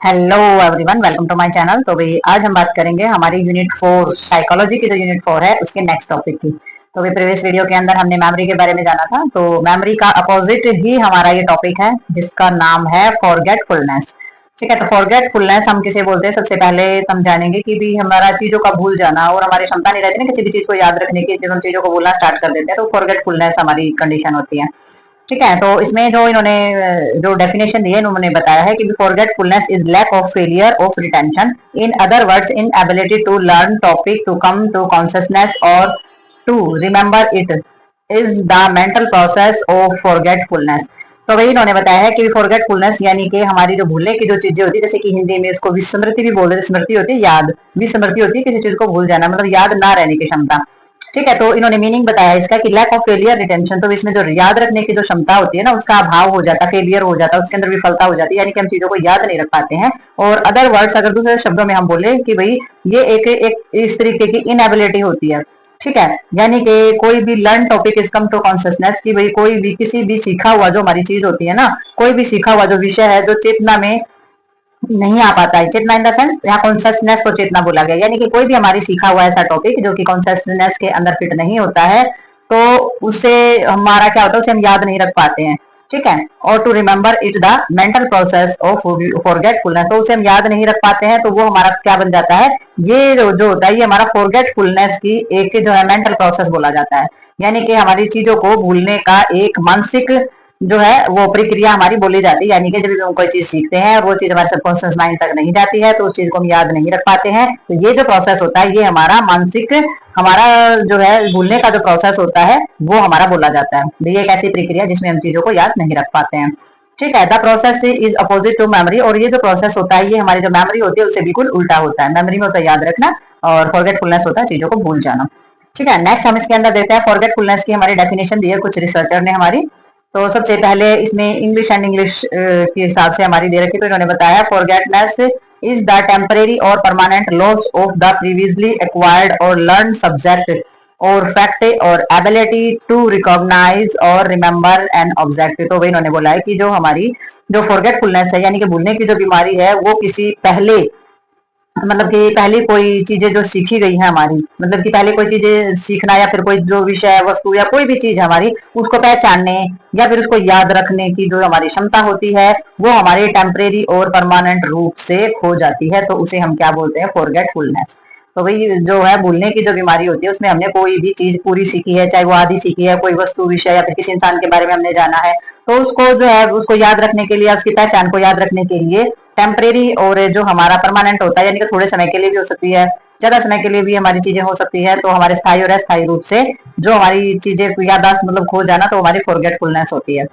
Hello everyone, welcome to my channel. तो भाई आज हम बात करेंगे हमारी यूनिट 4 साइकोलॉजी की, जो यूनिट 4 है उसके नेक्स्ट टॉपिक की। तो भाई प्रीवियस वीडियो के अंदर हमने मेमोरी के बारे में जाना था, तो मेमोरी का अपोजिट ही हमारा ये टॉपिक है जिसका नाम है फॉरगेटफुलनेस। ठीक है, तो फॉरगेटफुलनेस हम किसे बोलते हैं, सबसे पहले हम जानेंगे कि भी हमारा चीजों का भूल जाना और हमारी क्षमता नहीं रहती ना किसी भी चीज को याद रखने की, जब हम चीजों को भूलना स्टार्ट कर देते हैं तो फॉरगेटफुलनेस हमारी कंडीशन होती है। ठीक है, तो इसमें जो इन्होंने जो डेफिनेशन दी है उन्होंने बताया है कि forgetfulness is lack of failure of retention, in other words inability to learn topic, to come to consciousness और to remember it is the mental process of forgetfulness. तो वही इन्होंने बताया है कि फॉरगेटफुलनेस यानी कि हमारी जो भूलने की जो चीजें होती है, जैसे कि हिंदी में उसको विस्मृति भी बोलते हैं। स्मृति होती है याद, विस्मृति होती है किसी चीज को भूल जाना, मतलब याद ना रहने की क्षमता। ठीक है, तो इन्होंने मीनिंग बताया इसका कि लैक ऑफ फेलियर रिटेंशन, तो इसमें जो याद रखने की जो क्षमता होती है ना उसका अभाव हो जाता है, फेलियर हो जाता है, उसके अंदर विफलता हो जाती है, यानी कि हम चीजों को याद नहीं रख पाते हैं। और अदर वर्ड्स, अगर दूसरे शब्दों में हम बोले कि भाई ये एक इस तरीके की इनएबिलिटी होती है। ठीक है, यानी कि कोई भी learn topic is come to consciousness, कि भाई कोई भी किसी भी सीखा हुआ जो हमारी चीज होती है ना, कोई भी सीखा हुआ जो विषय है जो चेतना में नहीं आ पाता है। चेतना इन द सेंस यहाँ कॉन्शियसनेस को चेतना बोला गया, यानी कि कोई भी हमारी सीखा हुआ ऐसा टॉपिक जो कि कॉन्शियसनेस के अंदर फिट नहीं होता है, तो उससे हमारा क्या होता है, उसे हम याद नहीं रख पाते हैं। ठीक है, और to remember it the mental process of forgetfulness, तो उसे हम याद नहीं रख पाते हैं, तो वो हमारा क्या बन जाता है, ये जो होता है ये हमारा फॉरगेटफुलनेस की एक जो है मेंटल प्रोसेस बोला जाता है। यानी कि हमारी चीजों को भूलने का एक मानसिक जो है वो प्रक्रिया हमारी बोली जाती है। यानी कि जब भी हम कोई चीज सीखते हैं और वो चीज हमारे सबकॉन्शियस माइंड तक नहीं जाती है, तो उस चीज को हम याद नहीं रख पाते हैं। तो ये जो प्रोसेस होता है ये हमारा मानसिक, हमारा जो है भूलने का जो प्रोसेस होता है वो हमारा बोला जाता है। ये एक ऐसी प्रक्रिया जिसमें हम चीजों को याद नहीं रख पाते हैं। ठीक है, the process is opposite to memory, और ये जो प्रोसेस होता है ये हमारी जो मेमोरी होती है उससे बिल्कुल उल्टा होता है। मेमोरी में होता है याद रखना और फॉरगेटफुलनेस होता है चीजों को भूल जाना। ठीक है, नेक्स्ट हम इसके अंदर देखते हैं फॉरगेटफुलनेस की हमारी डेफिनेशन दी है कुछ रिसर्चर ने हमारी। तो सबसे पहले इसमें इंग्लिश एंड इंग्लिश के हिसाब से हमारी दे रखी, तो इन्होंने बताया फॉरगेटनेस इज द टेम्परेरी और permanent loss of the previously acquired और लर्न सब्जेक्ट और फैक्ट और एबिलिटी टू रिकॉग्नाइज और रिमेम्बर एन ऑब्जेक्ट। तो वही इन्होंने बोला है कि जो हमारी जो फॉरगेटफुलनेस है यानी कि भूलने की जो बीमारी है वो किसी पहले, मतलब कि पहले कोई चीजें जो सीखी गई है हमारी, मतलब कि पहले कोई चीजें सीखना या फिर कोई जो विषय वस्तु या कोई भी चीज हमारी उसको पहचानने या फिर उसको याद रखने की जो हमारी क्षमता होती है वो हमारी टेम्परेरी और परमानेंट रूप से खो जाती है, तो उसे हम क्या बोलते हैं, फॉरगेटफुलनेस। तो भाई जो है भूलने की जो बीमारी होती है उसमें हमने कोई भी चीज पूरी सीखी है, चाहे वो आधी सीखी है, कोई वस्तु विषय या फिर किसी इंसान के बारे में हमने जाना है, तो उसको जो है उसको याद रखने के लिए, उसकी पहचान को याद रखने के लिए टेम्परेरी और जो हमारा परमानेंट होता है, यानी कि थोड़े समय के लिए भी हो सकती है, ज्यादा समय के लिए भी हमारी चीजें हो सकती है, तो हमारे स्थायी और अस्थायी रूप से जो हमारी चीजें याददाश्त मतलब खो जाना, तो हमारी फॉरगेटफुलनेस होती है।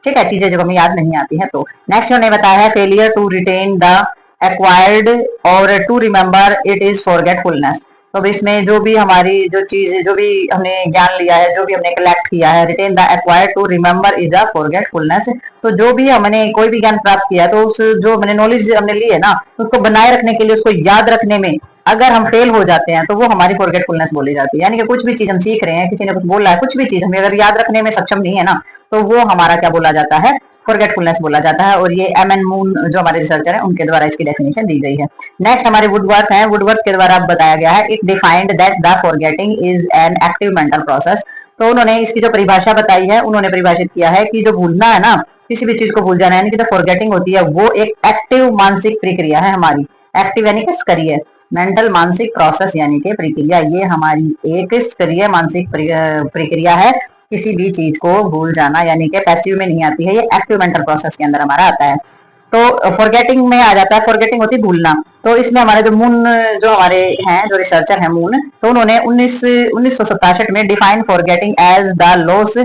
ठीक है, चीजें जो हमें याद नहीं आती हैं। तो नेक्स्ट उन्होंने बताया है failure to retain the acquired और to remember it is forgetfulness. तो इसमें जो भी हमारी जो चीज, जो भी हमने ज्ञान लिया है, जो भी हमने कलेक्ट किया है, retain the acquired to remember is a forgetfulness, तो जो भी हमने कोई भी ज्ञान प्राप्त किया तो उस जो हमने नॉलेज हमने ली है ना, उसको बनाए रखने के लिए, उसको याद रखने में अगर हम फेल हो जाते हैं तो वो हमारी फॉरगेटफुलनेस बोली जाती है। यानी कि कुछ भी चीज हम सीख रहे हैं, किसी ने कुछ बोला है, कुछ भी चीज हमें अगर याद रखने में सक्षम नहीं है ना, तो वो हमारा क्या बोला जाता है, फॉरगेटफुलनेस बोला जाता है। और ये एम एन मून जो हमारे रिसर्चर है उनके द्वारा इसकी डेफिनेशन दी गई है। नेक्स्ट हमारे वुडवर्थ है, वुडवर्थ के द्वारा बताया गया है it defined that the forgetting is an active mental process. तो उन्होंने इसकी जो परिभाषा बताई है, उन्होंने परिभाषित किया है कि जो भूलना है ना, किसी भी चीज को भूल जाना, यानी कि जो फॉरगेटिंग होती है वो एक एक्टिव मानसिक प्रक्रिया है हमारी। एक्टिव यानी कि सक्रिय, मेंटल मानसिक प्रोसेस यानी कि प्रक्रिया, ये हमारी एक सक्रिय मानसिक प्रक्रिया है। किसी भी चीज को भूल जाना यानी कि पैसिव में नहीं आती है, ये एक्टिव मेंटल प्रोसेस के अंदर हमारा आता है। तो फॉरगेटिंग में आ जाता है, फॉरगेटिंग होती है भूलना। तो इसमें हमारे जो मून जो हमारे हैं जो रिसर्चर हैं मून, तो उन्होंने 1967 में define forgetting as the loss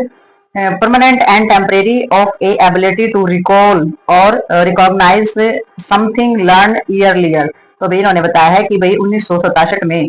permanent and temporary of a ability to recall और रिकॉग्नाइज समथिंग लर्न ईयरलियर। तो भाई इन्होंने बताया है कि भाई 1967 में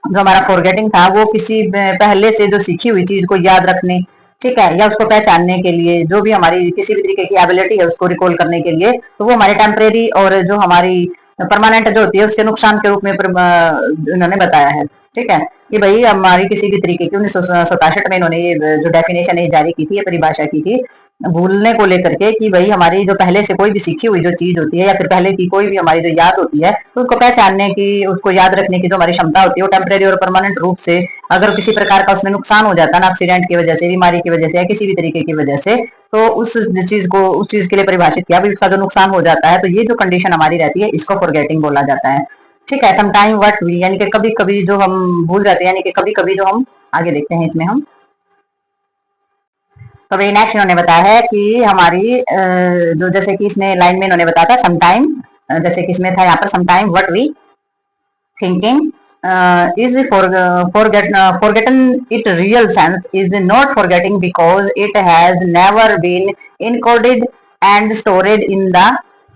जो हमारा फॉरगेटिंग था वो किसी पहले से जो सीखी हुई चीज को याद रखने, ठीक है, या उसको पहचानने के लिए, जो भी हमारी किसी भी तरीके की एबिलिटी है उसको रिकॉल करने के लिए, तो वो हमारे टेम्परेरी और जो हमारी परमानेंट जो होती है उसके नुकसान के रूप में इन्होंने बताया है। ठीक है, कि भाई हमारी किसी भी तरीके की 1967 में इन्होंने ये जो डेफिनेशन है जारी की थी, ये परिभाषा की थी भूलने को लेकर के कि भाई हमारी जो पहले से कोई भी सीखी हुई जो चीज होती है या फिर पहले की कोई भी हमारी जो याद होती है, तो उसको पहचानने की, उसको याद रखने की जो हमारी क्षमता होती है, वो टेम्परेरी और परमानेंट रूप से अगर किसी प्रकार का उसमें नुकसान हो जाता है ना, एक्सीडेंट की वजह से, बीमारी की वजह से या किसी भी तरीके की वजह से, तो उस चीज को उस चीज के लिए परिभाषित किया भाई उसका जो नुकसान हो जाता है, तो ये जो कंडीशन हमारी रहती है इसको फॉरगेटिंग बोला जाता है। ठीक है, समटाइम व्हाट वी, यानी कि कभी कभी जो हम भूल जाते हैं, यानी कि कभी कभी जो हम आगे देखते हैं इसमें हम। तो भाई नेक्स्ट इन्होंने बताया है कि हमारी जो जैसे कि इसमें लाइन में इन्होंने बताया था समटाइम, जैसे कि इसमें था यहाँ पर sometime what we thinking is forgotten it real sense is not forgetting because it has never been encoded and stored in the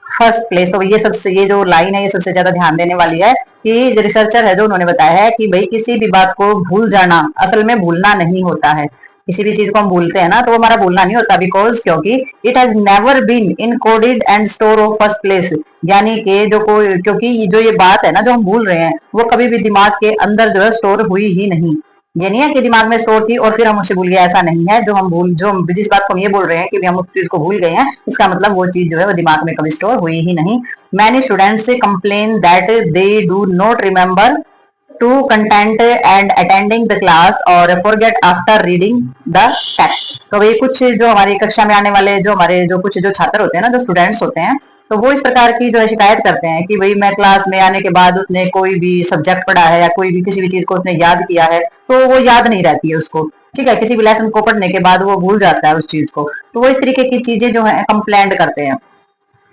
first place. तो ये सबसे, ये जो लाइन है ये सबसे ज्यादा ध्यान देने वाली है कि जो रिसर्चर है जो उन्होंने बताया है कि भाई किसी भी बात को भूल जाना असल में भूलना नहीं होता है। किसी भी चीज को हम भूलते हैं ना तो वो हमारा भूलना नहीं होता, बिकॉज क्योंकि it has never been encoded and store of first place, यानी कि जो कोई, क्योंकि जो ये बात है ना जो हम भूल रहे हैं वो कभी भी दिमाग के अंदर जो है स्टोर हुई ही नहीं। ये नहीं है कि दिमाग में स्टोर थी और फिर हम उससे भूल गए, ऐसा नहीं है। जो हम जिस बात को हम ये बोल रहे हैं कि हम उस चीज को भूल गए हैं, इसका मतलब वो चीज जो है वो दिमाग में कभी स्टोर हुई ही नहीं। Many students complain that they do not remember to content and attending the class or forget after reading the text। तो ये कुछ जो हमारी कक्षा में आने वाले जो हमारे जो कुछ जो छात्र होते हैं ना, जो स्टूडेंट्स होते हैं, तो वो इस प्रकार की जो है शिकायत करते हैं कि भाई मैं क्लास में आने के बाद उसने कोई भी सब्जेक्ट पढ़ा है या कोई भी किसी भी चीज को उसने याद किया है तो वो याद नहीं रहती है उसको। ठीक है, किसी भी लेसन को पढ़ने के बाद वो भूल जाता है उस चीज को, तो वो इस तरीके की चीजें जो है कंप्लेंट करते हैं।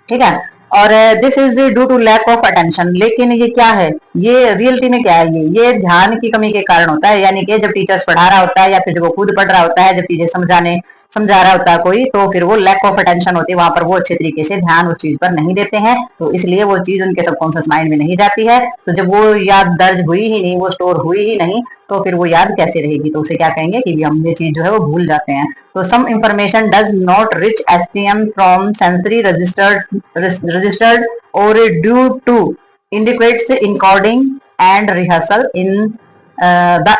ठीक है, और this is due to lack of attention. लेकिन ये क्या है, ये रियलिटी में क्या है, ये ध्यान की कमी के कारण होता है। यानी कि जब टीचर्स पढ़ा रहा होता है या फिर जब वो खुद पढ़ रहा होता है, जब चीजें समझा रहा होता है कोई, तो फिर वो लैक ऑफ अटेंशन होती है, वहां पर वो अच्छे तरीके से ध्यान उस चीज पर नहीं देते हैं, तो इसलिए वो चीज उनके सबकॉन्शियस माइंड में नहीं जाती है। तो जब वो याद दर्ज हुई ही नहीं, वो स्टोर हुई ही नहीं, तो फिर वो याद कैसे रहेगी, तो उसे क्या कहेंगे कि हम ये चीज जो है वो भूल जाते हैं। तो some information does not reach STM from sensory registered और due to indicates encoding and rehearsal in the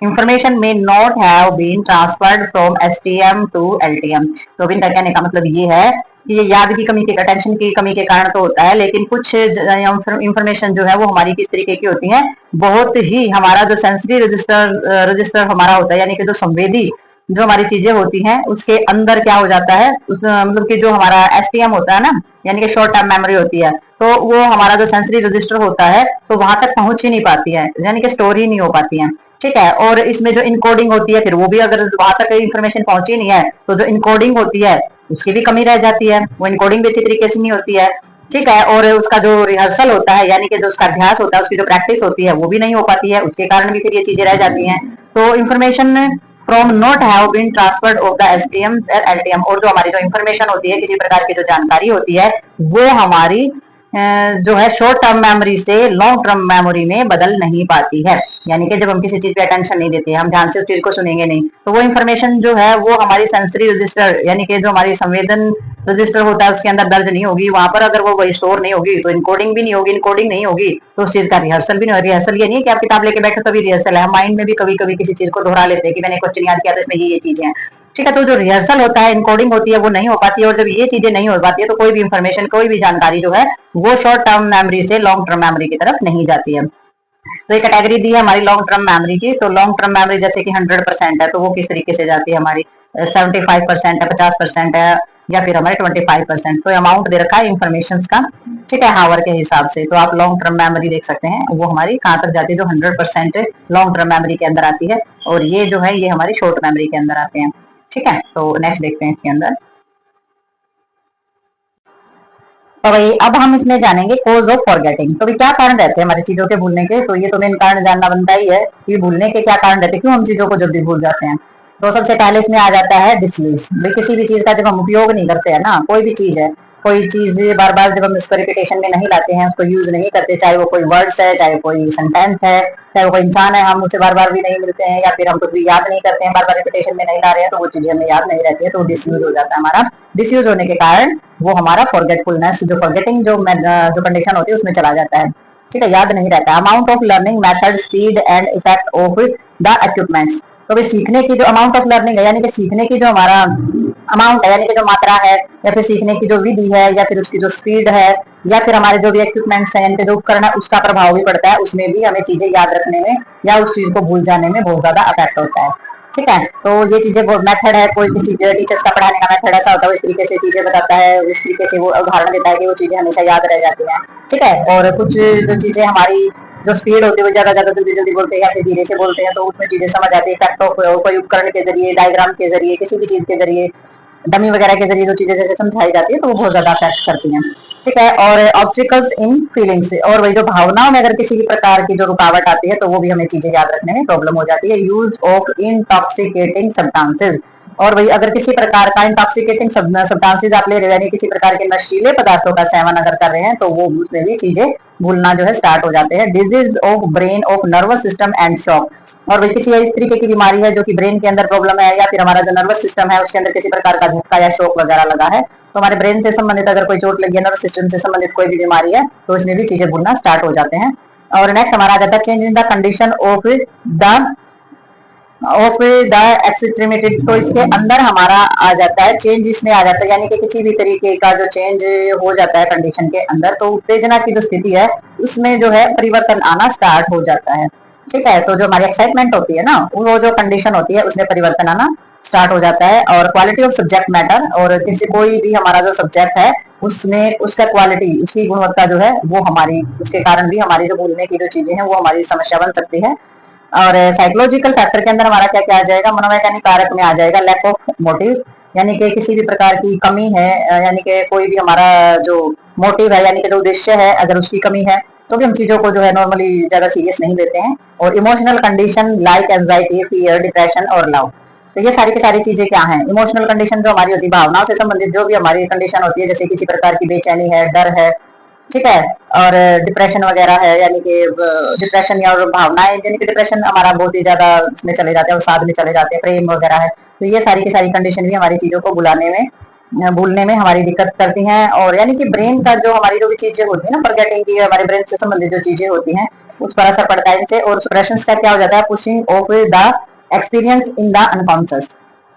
information may not have been transferred from STM to LTM। तो इनका कहने का मतलब ये है कि ये याद की कमी के, अटेंशन की कमी के कारण तो होता है, लेकिन कुछ इंफॉर्मेशन जो है वो हमारी किस तरीके की होती है, बहुत ही हमारा जो सेंसरी रजिस्टर हमारा होता है, यानी कि जो संवेदी जो हमारी चीजें होती हैं उसके अंदर क्या हो जाता है, मतलब कि जो हमारा एसटीएम होता है ना, यानी कि शॉर्ट टर्म मेमोरी होती है, तो वो हमारा जो सेंसरी रजिस्टर होता है तो वहां तक पहुंच ही नहीं पाती है, यानी कि स्टोर ही नहीं हो पाती है। ठीक है, और इसमें जो इनकोडिंग होती है फिर वो भी अगर वहां तक इंफॉर्मेशन पहुंची नहीं है तो जो इनकोडिंग होती है उसकी भी कमी रह जाती है, वो इनकोडिंग भी अच्छी तरीके से नहीं होती है। ठीक है, और उसका जो रिहर्सल होता है, यानी कि जो उसका अभ्यास होता है, उसकी जो प्रैक्टिस होती है वो भी नहीं हो पाती है, उसके कारण भी फिर ये चीजें रह जाती हैं। तो information from not have been transferred of the STM LTM, और जो हमारी जो इन्फॉर्मेशन होती है, किसी प्रकार की जो जानकारी होती है, वो हमारी जो है शॉर्ट टर्म मेमोरी से लॉन्ग टर्म मेमोरी में बदल नहीं पाती है। यानी कि जब हम किसी चीज पे अटेंशन नहीं देते, हम ध्यान से उस चीज को सुनेंगे नहीं, तो वो इन्फॉर्मेशन जो है वो हमारी सेंसरी रजिस्टर, यानी कि जो हमारी संवेदन रजिस्टर होता है उसके अंदर दर्ज नहीं होगी, वहां पर अगर वो वही स्टोर नहीं होगी तो इनकोडिंग भी नहीं होगी, इनकोडिंग नहीं होगी तो उस चीज का रिहर्सल भी नहीं होगा। रिहर्सल ये नहीं है कि आप किताब लेके बैठे तभी रिहर्सल है, हम माइंड में भी कभी कभी किसी चीज को दोहरा लेते हैं कि मैंने क्वेश्चन याद किया तो इसमें ये चीजें हैं। ठीक है, तो जो रिहर्सल होता है, इनकोडिंग होती है, वो नहीं हो पाती है, और जब ये चीजें नहीं हो पाती है तो कोई भी इंफॉर्मेशन, कोई भी जानकारी जो है वो शॉर्ट टर्म मेमोरी से लॉन्ग टर्म मेमोरी की तरफ नहीं जाती है। तो एक कैटेगरी दी है हमारी लॉन्ग टर्म मेमोरी की। तो लॉन्ग टर्म मेमोरी जैसे कि 100% है, तो वो किस तरीके से जाती है, हमारी 75% है, 50% है, या फिर हमारे 25%। तो अमाउंट दे रखा है इन्फॉर्मेशन का, ठीक है, हावर के हिसाब से। तो आप लॉन्ग टर्म मेमोरी देख सकते हैं वो हमारी कहाँ तक जाती है, जो 100% लॉन्ग टर्म मेमोरी के अंदर आती है, और ये जो है ये हमारी शॉर्ट मेमोरी के अंदर आते हैं। ठीक है, तो नेक्स्ट देखते हैं इसके अंदर। तो भाई अब हम इसमें जानेंगे कोज ऑफ फॉरगेटिंग। तो भाई क्या कारण रहते हैं हमारी चीजों के भूलने के, तो ये तो मेन कारण जानना बनता ही है कि भूलने के क्या कारण रहते हैं, क्यों हम चीजों को जल्दी भूल जाते हैं। तो सबसे पहले इसमें आ जाता है डिसयूज। भाई किसी भी चीज का जब हम उपयोग नहीं करते हैं ना, कोई भी चीज है, कोई चीज बार बार जब हम उसको रिपीटेशन में नहीं लाते हैं, उसको यूज नहीं करते, चाहे वो कोई वर्ड्स है, चाहे कोई सेंटेंस है, चाहे वो कोई इंसान है, हम उसे बार बार भी नहीं मिलते हैं, या फिर हम कुछ भी याद नहीं करते हैं, बार बार रिपीटेशन में नहीं ला रहे हैं, तो वो चीजें हमें याद नहीं रहती है, तो डिसयूज हो जाता है हमारा। डिसयूज होने के कारण वो हमारा फॉरगेटफुलनेस, जो फॉरगेटिंग जो कंडीशन होती है उसमें चला जाता है। ठीक है, याद नहीं रहता। Amount of learning, method, speed and effect of the equipments. तो भाई सीखने की जो अमाउंट ऑफ लर्निंग है, यानी कि सीखने की जो हमारा अमाउंट है, यानी कि जो मात्रा है, या फिर सीखने की जो विधि है, या फिर उसकी जो स्पीड है, या फिर हमारे जो भी इक्विपमेंट्स हैं, यानी कि जो उपकरण है, उसका प्रभाव भी पड़ता है। उसमें भी हमें चीजें याद रखने में या उस चीज को भूल जाने में बहुत ज्यादा अफेक्ट होता है। ठीक है, तो ये चीजें मेथड है, कोई किसी टीचर्स का पढ़ाने का मेथड ऐसा होता है, इस तरीके से चीजें बताता है, उस तरीके से वो उदाहरण देता है कि वो चीजें हमेशा याद रह जाती हैं। ठीक है, और कुछ जो चीजें हमारी जो स्पीड होती है वो ज्यादा ज्यादा जल्दी जल्दी बोलते हैं या फिर धीरे से बोलते हैं, तो उसमें चीजें समझ आती है। फैक्ट ऑफ कोई उपकरण के जरिए, डायग्राम के जरिए, किसी भी चीज के जरिए, डमी वगैरह के जरिए जो चीजें जैसे समझाई जाती है, तो वो बहुत ज्यादा अफेक्ट करती हैं। ठीक है, और ऑब्स्टिकल्स इन फीलिंग्स, और वही जो भावनाओं में अगर किसी भी प्रकार की जो रुकावट आती है, तो वो भी हमें चीजें याद रखने में प्रॉब्लम हो जाती है। यूज ऑफ इंटॉक्सिकेटिंग सब्सटेंसेज, और वही अगर किसी प्रकार का इंटॉक्सिकेटिंग सब्सटेंसेज आप ले रहे हो, यानी किसी प्रकार के नशीले पदार्थों का सेवन अगर कर रहे हैं, तो वो उसमें भी चीजें भूलना जो है स्टार्ट हो जाते हैं। Disease of brain of nervous system and shock, और वही किसी इस तरीके की बीमारी है जो कि ब्रेन के अंदर प्रॉब्लम है, या फिर हमारा जो नर्वस सिस्टम है उसके अंदर किसी प्रकार का झटका या शॉक वगैरह लगा है, तो हमारे ब्रेन से संबंधित अगर कोई चोट लगी है, नर्वस सिस्टम से संबंधित कोई भी बीमारी है, तो इसमें भी चीजें भूलना स्टार्ट हो जाते हैं। और नेक्स्ट हमारा आ जाता है change in the condition of the extremity, तो इसके अंदर हमारा आ जाता है चेंज, इसमें आ जाता है, यानी कि किसी भी तरीके का जो चेंज हो जाता है कंडीशन के अंदर, तो उत्तेजना की जो स्थिति है उसमें जो है परिवर्तन आना स्टार्ट हो जाता है। ठीक है, तो जो हमारी एक्साइटमेंट होती है ना, वो जो कंडीशन होती है उसमें परिवर्तन आना स्टार्ट हो जाता है। और क्वालिटी ऑफ सब्जेक्ट मैटर, और किसी कोई भी हमारा जो सब्जेक्ट है उसमें उसका क्वालिटी, उसकी गुणवत्ता जो है वो हमारी, उसके कारण भी हमारी जो बोलने की जो चीजें हैं वो हमारी समस्या बन सकती है। और साइकोलॉजिकल फैक्टर के अंदर हमारा क्या क्या आ जाएगा, मनोवैज्ञानिक कारक में आ जाएगा लैक ऑफ मोटिव, यानी कि किसी भी प्रकार की कमी है, यानी कि कोई भी हमारा जो मोटिव है, यानी कि जो उद्देश्य है, अगर उसकी कमी है, तो भी हम चीजों को जो है नॉर्मली ज्यादा सीरियस नहीं लेते हैं। और emotional condition like anxiety, fear, depression और लव, तो ये सारी की सारी चीजें क्या हैं, इमोशनल कंडीशन जो हमारी होती है, भावनाओं से संबंधित जो भी हमारी कंडीशन होती है, जैसे किसी प्रकार की बेचैनी है, डर है, ठीक है, और डिप्रेशन वगैरह है, यानी कि डिप्रेशन या भावनाएं, यानी कि डिप्रेशन हमारा बहुत ही ज्यादा उसमें चले जाते हैं, साथ में चले जाते हैं, प्रेम वगैरह है, तो ये सारी की सारी कंडीशन भी हमारी चीजों को बुलाने में, भूलने में हमारी दिक्कत करती हैं। और यानी कि ब्रेन का जो हमारी जो भी चीजें होती है ना, फॉरगेटिंग की, हमारे ब्रेन से संबंधित जो चीजें होती हैं उस पर असर पड़ता है इनसे। और सप्रेशंस का क्या हो जाता है, pushing of the experience in the unconscious.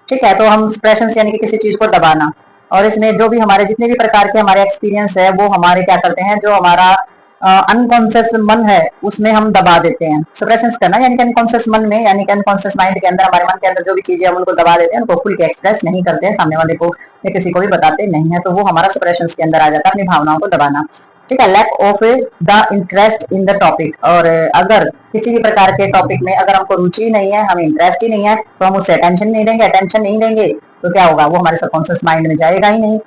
ठीक है, तो हम सप्रेशंस यानी कि किसी चीज को दबाना, और इसमें जो भी हमारे जितने भी प्रकार के हमारे एक्सपीरियंस है वो हमारे क्या करते हैं, जो हमारा अनकॉन्शियस मन है उसमें हम दबा देते हैं। सप्रेशंस करना यानी कि अनकॉन्शियस मन में, यानी कि अनकॉन्शियस माइंड के अंदर, हमारे मन के अंदर जो भी चीजें हम उनको दबा देते हैं, उनको खुल के एक्सप्रेस नहीं करते हैं सामने वाले को, या किसी को भी बताते नहीं है, तो वो हमारा सप्रेशंस के अंदर आ जाता है, अपनी भावनाओं को दबाना। ठीक है, lack of the interest in the topic, और अगर किसी भी प्रकार के टॉपिक में अगर हमको रुचि नहीं है, हमें इंटरेस्ट ही नहीं है, तो हम उससे अटेंशन नहीं देंगे, अटेंशन नहीं देंगे तो क्या होगा, वो हमारे सबकॉन्शियस माइंड में जाएगा ही नहीं।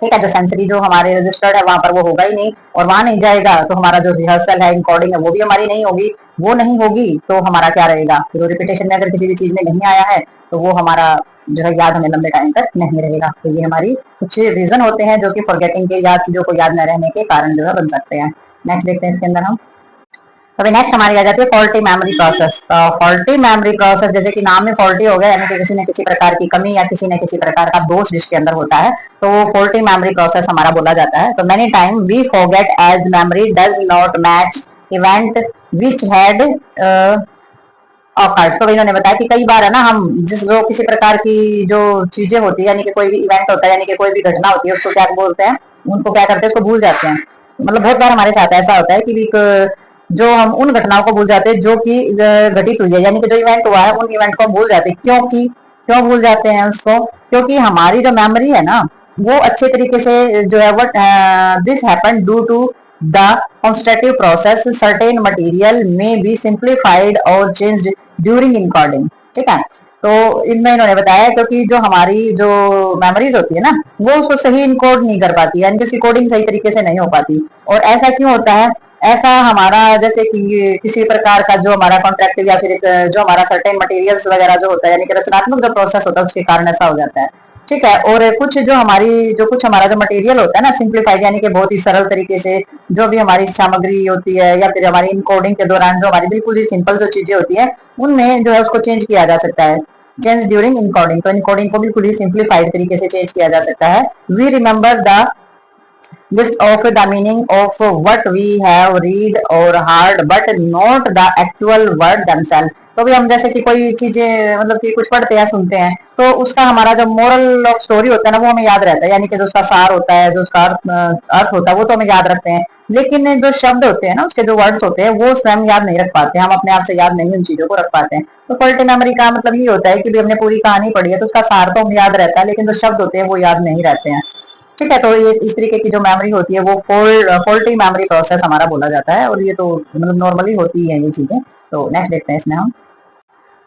ठीक है, जो सेंसरी जो हमारे रजिस्टर्ड है वहां पर वो होगा ही नहीं, और वहां नहीं जाएगा तो हमारा जो रिहर्सल है, इनकोडिंग है, वो भी हमारी नहीं होगी। वो नहीं होगी तो हमारा क्या रहेगा, फिर रिपीटेशन में अगर किसी भी चीज में नहीं आया है तो वो हमारा जो है याद हमें लंबे टाइम तक नहीं रहेगा। तो ये हमारी कुछ रीजन होते हैं जो कि फॉरगेटिंग के, या चीजों को याद न रहने के कारण जो है बन सकते हैं। नेक्स्ट देखते हैं इसके अंदर हम। अभी नेक्स्ट हमारी आ जाती है फॉल्टी मेमोरी प्रोसेस। तो फॉल्टी मेमोरी प्रोसेस, जैसे कि नाम में फॉल्टी हो गया, यानी कि किसी न किसी प्रकार की कमी या किसी न किसी प्रकार का दोष जिसके अंदर होता है, तो वो फॉल्टी मेमोरी प्रोसेस हमारा बोला जाता है। तो many time we forget as memory does not match event which had occurred. तो इन्होंने बताया कि कई बार है ना, हम जिस जो किसी प्रकार की जो चीजें होती है, यानी कि कोई भी इवेंट होता है, यानी कि कोई भी घटना होती है, उसको क्या बोलते हैं, उनको क्या करते हैं, उसको भूल जाते हैं। मतलब बहुत बार हमारे साथ ऐसा होता है कि जो हम उन घटनाओं को भूल जाते हैं जो कि घटित हुई है, यानी कि जो इवेंट हुआ है उन इवेंट को हम भूल जाते हैं। क्यों भूल जाते हैं उसको, क्योंकि हमारी जो मेमोरी है ना वो अच्छे तरीके से जो है वो this happen due to the constructive process, certain material में बी सिंप्लीफाइड और चेंज्ड ड्यूरिंग इनकोडिंग। ठीक है, तो इनमें इन्होंने बताया क्योंकि जो हमारी जो मेमोरीज होती है ना वो उसको सही इनकोड नहीं कर पाती, यानी कि उसकी कोडिंग सही तरीके से नहीं हो पाती। और ऐसा क्यों होता है, ऐसा हमारा जैसे कि किसी प्रकार का जो हमारा कॉन्ट्रैक्टिव या फिर जो हमारा सर्टेन मटेरियल्स वगैरह जो होता है, यानी कि रचनात्मक जो प्रोसेस होता है उसके कारण ऐसा हो जाता है। ठीक है, और कुछ कुछ हमारा जो मटेरियल होता है ना सिंप्लीफाइड, यानी कि बहुत ही सरल तरीके से जो भी हमारी सामग्री होती है, या फिर हमारी इनकोडिंग के दौरान जो हमारी बिल्कुल ही सिंपल जो चीजें होती है उनमें जो है उसको चेंज किया जा सकता है, चेंज ड्यूरिंग इनकोडिंग। तो इनकोडिंग को बिल्कुल ही सिंप्लीफाइड तरीके से चेंज किया जा सकता है। We remember the list of the meaning of what we have read or heard but not the actual word themselves, तो भी हम जैसे कि कोई चीजें मतलब कि कुछ पढ़ते हैं सुनते हैं तो उसका हमारा जो मोरल ऑफ स्टोरी होता है ना वो हमें याद रहता है, यानी कि जो उसका सार होता है, जो उसका अर्थ होता है वो तो हमें याद रखते हैं। लेकिन जो शब्द होते हैं ना, उसके जो वर्ड्स होते हैं वो स्वयं याद नहीं रख पाते, हम अपने आप से याद नहीं उन चीजों को रख पाते हैं। तो फॉल्टी मेमोरी का मतलब ये होता है कि हमने पूरी कहानी पढ़ी है तो उसका सार तो हमें याद रहता है, लेकिन जो शब्द होते हैं वो याद नहीं रहते हैं। ठीक है, तो ये इस तरीके की जो मेमोरी होती है वो फॉल्टी मेमोरी प्रोसेस हमारा बोला जाता है, और ये तो मतलब नॉर्मली होती है ये चीजें। तो नेक्स्ट देखते हैं इसमें हम।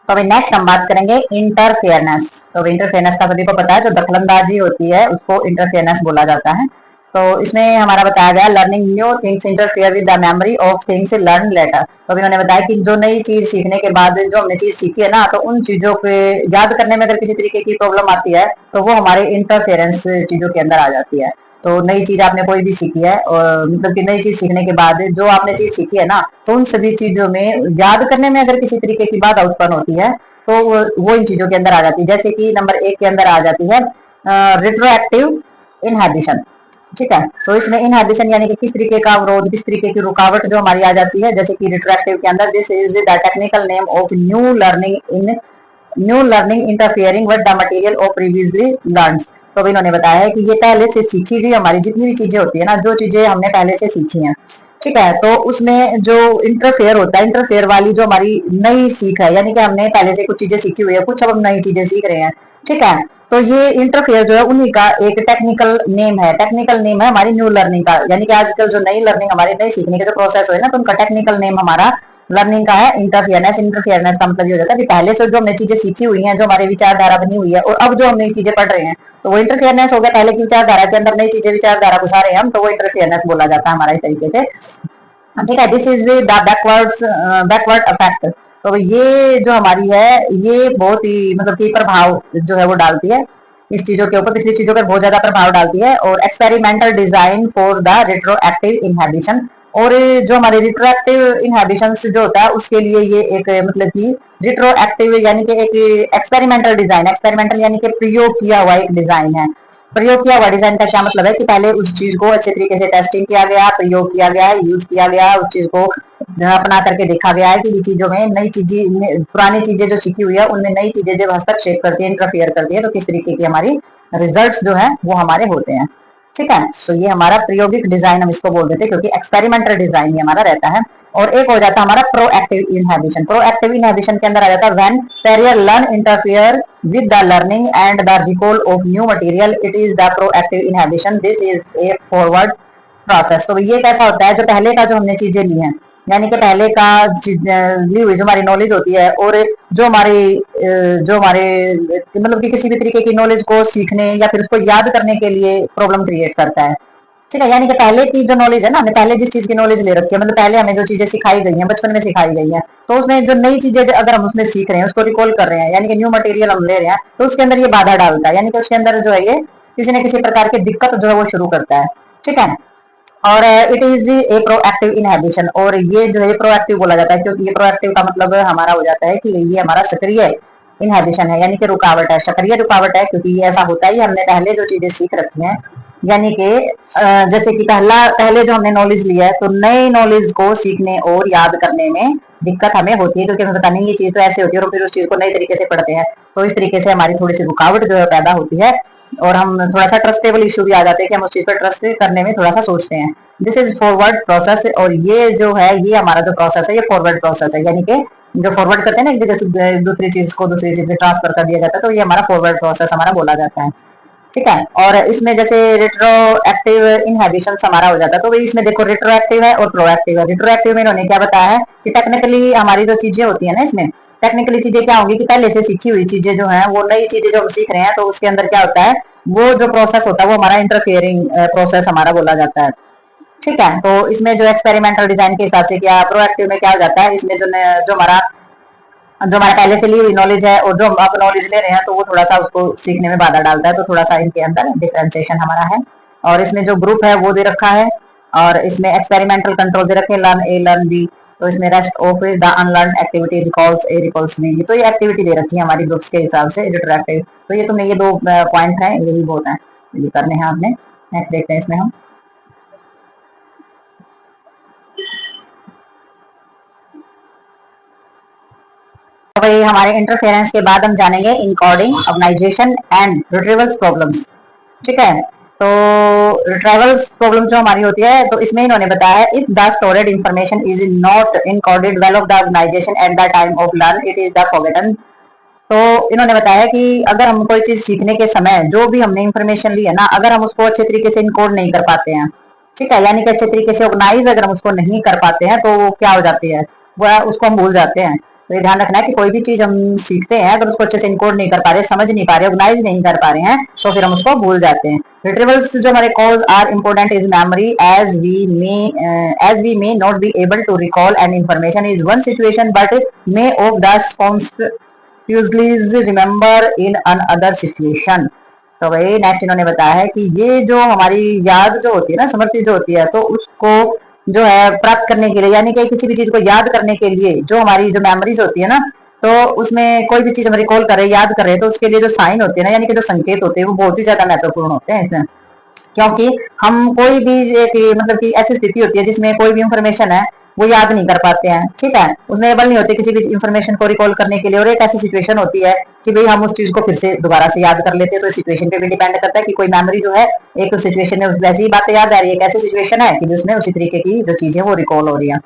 तो अभी नेक्स्ट हम बात करेंगे इंटरफेयरनेस। तो इंटरफेयरनेस का सभी को पता है, जो दखलंदाजी होती है उसको इंटरफेयरनेस बोला जाता है। तो इसमें हमारा बताया गया learning new things interfere with the memory of things learn later. तो अभी उन्होंने बताया कि जो नई चीज सीखने के बाद जो हमने चीज सीखी है ना, तो उन चीजों के याद करने में अगर किसी तरीके की प्रॉब्लम आती है तो वो हमारे इंटरफेरेंस चीजों के अंदर आ जाती है। तो नई चीज आपने कोई भी सीखी है और मतलब कि नई चीज सीखने के बाद जो आपने चीज सीखी है ना, तो उन सभी चीजों में याद करने में अगर किसी तरीके की बात उत्पन्न होती है तो वो इन चीजों के अंदर आ जाती है। जैसे कि नंबर 1 के अंदर आ जाती है रिट्रोएक्टिव इनहाबिशन। ठीक है, तो इसमें इनहाबिशन यानी कि किस तरीके का अवरोध, किस तरीके की रुकावट जो हमारी आ जाती है। जैसे कि रिट्रोएक्टिव के अंदर this is the technical name of new learning interfering with the material of previously learned. तो भी इन्होंने बताया है कि ये पहले से सीखी हुई हमारी जितनी भी चीजें होती है ना, जो चीजें हमने पहले से सीखी हैं, ठीक है, तो उसमें जो इंटरफेयर होता है, इंटरफेयर वाली जो हमारी नई सीख है, यानी कि हमने पहले से कुछ चीजें सीखी हुई है, कुछ अब हम नई चीजें सीख रहे हैं। ठीक है, तो ये इंटरफेयर जो है उन्हीं का एक टेक्निकल नेम है। टेक्निकल नेम है हमारी न्यू लर्निंग का, यानी कि आजकल जो नई लर्निंग हमारी नई सीखने के जो प्रोसेस है ना, तो उनका टेक्निकल नेम हमारा लर्निंग का है इंटरफियरनेस। इंटरफियरनेस का मतलब ये हो जाता है कि पहले से जो हमने चीजें सीखी हुई हैं, जो हमारे विचारधारा बनी हुई है, और अब जो हम नई चीजें पढ़ रहे हैं, तो वो इंटरफियरनेस हो गया। पहले की विचारधारा के अंदर नई चीजें विचारधारा घुसा रहे हैं हम, तो वो इंटरफियरनेस बोला जाता है हमारा इस तरीके से। ठीक है, this is the backward effect. तो ये जो हमारी है ये बहुत ही मतलब कि प्रभाव जो है वो डालती है इस चीजों के ऊपर, पिछली चीजों पर बहुत ज्यादा प्रभाव डालती है। और एक्सपेरिमेंटल डिजाइन फॉर द रिट्रोएक्टिव इनहेबिशन, और जो हमारे रिट्रोएक्टिव इनहेबिशन जो होता है उसके लिए ये एक मतलब कि रिट्रोएक्टिव यानी कि एक एक्सपेरिमेंटल डिजाइन, एक्सपेरिमेंटल यानी कि प्रयोग किया हुआ एक डिजाइन है। प्रयोग किया हुआ डिजाइन का क्या मतलब है कि पहले उस चीज को अच्छे तरीके से टेस्टिंग किया गया, प्रयोग किया गया है, यूज किया गया है, उस चीज को अपना करके देखा गया है कि ये चीजों में नई चीजें, पुरानी चीजें जो सीखी हुई है उनमें नई चीजें जब हस्तक्षेप करती है, इंटरफियर करती है, तो किस तरीके की हमारी रिजल्ट जो है वो हमारे होते हैं। ठीक है, तो ये हमारा प्रायोगिक डिजाइन हम इसको बोल देते हैं, क्योंकि एक्सपेरिमेंटल डिजाइन ये हमारा रहता है। और एक हो जाता है हमारा प्रोएक्टिव इनहिबिशन। प्रोएक्टिव इनहिबिशन के अंदर आ जाता है when carrier learn interfere with the learning and the recall of new material, it is the proactive inhibition, this is a forward process। तो ये कैसा होता है, जो पहले का जो हमने चीजें ली हैं, यानी कि पहले का ली हुई जो हमारी नॉलेज होती है, और जो हमारे मतलब कि किसी भी तरीके की नॉलेज को सीखने या फिर उसको याद करने के लिए प्रॉब्लम क्रिएट करता है। ठीक है, यानी कि पहले की जो नॉलेज है ना, हमने पहले जिस चीज की नॉलेज ले रखी है, मतलब पहले हमें जो चीजें सिखाई गई हैं, बचपन में सिखाई गई हैं, तो उसमें जो नई चीजें अगर हम उसमें सीख रहे हैं, उसको रिकॉल कर रहे हैं, यानी कि न्यू मटेरियल हम ले रहे हैं, तो उसके अंदर ये बाधा डालता है, यानी कि उसके अंदर जो है ये किसी न किसी प्रकार की दिक्कत जो है वो शुरू करता है। ठीक है, और it is a proactive inhibition, और ये जो है प्रोएक्टिव बोला जाता है क्योंकि ये प्रोएक्टिव का मतलब हमारा हो जाता है कि ये हमारा सक्रिय इनहिबिशन है, यानी कि रुकावट है, सक्रिय रुकावट है, क्योंकि ये ऐसा होता है हमने पहले जो चीजें सीख रखी हैं, यानी कि जैसे कि पहले जो हमने नॉलेज लिया है, तो नई नॉलेज को सीखने और याद करने में दिक्कत हमें होती है, क्योंकि हमें पता नहीं ये चीज तो ऐसे होती है, और फिर उस चीज को नई तरीके से पढ़ते हैं, तो इस तरीके से हमारी थोड़ी सी रुकावट जो है पैदा होती है, और हम थोड़ा सा ट्रस्टेबल इशू भी आ जाते हैं कि हम उस चीज पर ट्रस्ट करने में थोड़ा सा सोचते हैं। दिस इज फॉरवर्ड प्रोसेस, और ये जो है ये हमारा जो प्रोसेस है ये फॉरवर्ड प्रोसेस है, यानी कि जो फॉरवर्ड करते हैं ना एक जगह से दूसरी चीज को दूसरी चीज में ट्रांसफर कर दिया जाता है, तो ये हमारा फॉरवर्ड प्रोसेस हमारा बोला जाता है। ठीक है, और इसमें जैसे रिट्रोएक्टिव इनहिबिशन हमारा हो जाता है, तो भाई इसमें देखो रिट्रोएक्टिव है और प्रोएक्टिव है। रिट्रोएक्टिव में इन्होंने क्या बताया है कि टेक्निकली हमारी जो चीजें होती है ना, इसमें टेक्निकली चीजें क्या होंगी कि पहले से सीखी हुई चीजें जो है, वो नई चीजें जो हम सीख रहे हैं, तो उसके अंदर क्या होता है, वो जो प्रोसेस होता है वो हमारा इंटरफेयरिंग प्रोसेस हमारा बोला जाता है। ठीक है, तो इसमें जो एक्सपेरिमेंटल डिजाइन के हिसाब से क्या प्रोएक्टिव में क्या हो जाता है, इसमें जो हमारा पहले से ली हुई नॉलेज है और जो हम अब नॉलेज ले रहे हैं, तो वो थोड़ा सा उसको सीखने में बाधा डालता है, तो थोड़ा सा इनके अंदर डिफरेंशिएशन हमारा है। और इसमें जो ग्रुप है वो दे रखा है, और इसमें एक्सपेरिमेंटल कंट्रोल दे रखे, लर्न ए लर्न बी, तो इसमें rest of the unlearn activity recalls A recalls B, तो ये एक्टिविटी दे रखी है हमारी ग्रुप्स के हिसाब से रिट्रैक्टिव। तो ये तुमने ये दो पॉइंट है, यही बहुत है, ये करने हैं आपने। नेक्स्ट देखते हैं इसमें हम। तो भाई हमारे इंटरफेरेंस के बाद हम जानेंगे इनकोडिंग, ऑर्गेनाइजेशन एंड रिट्रीवल्स प्रॉब्लम्स। ठीक है, तो रिट्रीवल्स प्रॉब्लम जो हमारी होती है, तो इसमें इन्होंने बताया है if the stored information is not encoded well of the organisation at the time of learn it is the forgotten. तो इन्होंने बताया कि अगर हम कोई चीज सीखने के समय जो भी हमने इंफॉर्मेशन ली है ना, अगर हम उसको अच्छे तरीके से इनकोड नहीं कर पाते हैं, ठीक है, यानी कि अच्छे तरीके से ऑर्गेनाइज अगर हम उसको नहीं कर पाते हैं, तो वो क्या हो जाती है, वो उसको हम भूल जाते हैं। तो ये ध्यान रखना है कि कोई भी चीज हम सीखते हैं, अगर उसको अच्छे से इनकोड नहीं कर पा रहे, समझ नहीं पा रहे, ऑर्गेनाइज नहीं कर पा रहे हैं, तो फिर हम उसको भूल जाते हैं। रिट्रीवल्स जो हमारे cause are important is memory as we may not be able to recall an information is one situation but may of the usually remember in another situation। तो भाई नेक्स्ट इन्होंने बताया है कि ये जो हमारी याद जो होती है ना, स्मृति जो होती है, तो उसको जो है प्राप्त करने के लिए, यानी कि किसी भी चीज को याद करने के लिए जो हमारी जो मेमोरीज होती है ना, तो उसमें कोई भी चीज हम रिकॉल कर रहे हैं, याद कर रहे हैं, तो उसके लिए जो साइन होते हैं ना, यानी कि जो संकेत होते हैं, वो बहुत ही ज्यादा महत्वपूर्ण होते हैं इसमें। क्योंकि हम कोई भी एक मतलब कि ऐसी स्थिति होती है जिसमें कोई भी इंफॉर्मेशन है वो याद नहीं कर पाते हैं, ठीक है, उसमें एबल नहीं होते किसी भी इंफॉर्मेशन को रिकॉल करने के लिए। और एक ऐसी सिचुएशन होती है कि भाई हम उस चीज को फिर से दोबारा से याद कर लेते हैं, तो सिचुएशन पे भी डिपेंड करता है कि कोई मेमोरी जो है एक सिचुएशन में वैसी ही बातें याद आ रही है, एक ऐसी सिचुएशन है कि जिसमें उसी तरीके की जो चीजें वो रिकॉल हो रही है,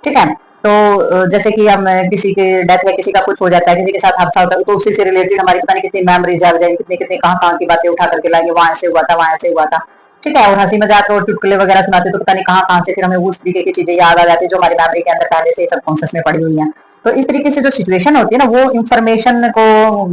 ठीक है। तो जैसे कि हम किसी के डेथ में किसी का कुछ हो जाता है, किसी के साथ हादसा होता है, तो उसी से रिलेटेड हमारी पता नहीं कितनी मेमोरीज आ जाएगी, कितने कितने कहाँ कहाँ की बातें उठा करके लाएंगे, वहां से हुआ था, वहां से हुआ था, ठीक है। और हंसी मजाक और चुटकुले वगैरह सुनाते तो पता नहीं कहाँ से फिर हमें उस तरीके की चीजें याद आ जाती है जो हमारी मेमोरी के अंदर पहले से सबकॉन्शियस में पड़ी हुई है। तो इस तरीके से जो सिचुएशन होती है ना, वो इंफॉर्मेशन को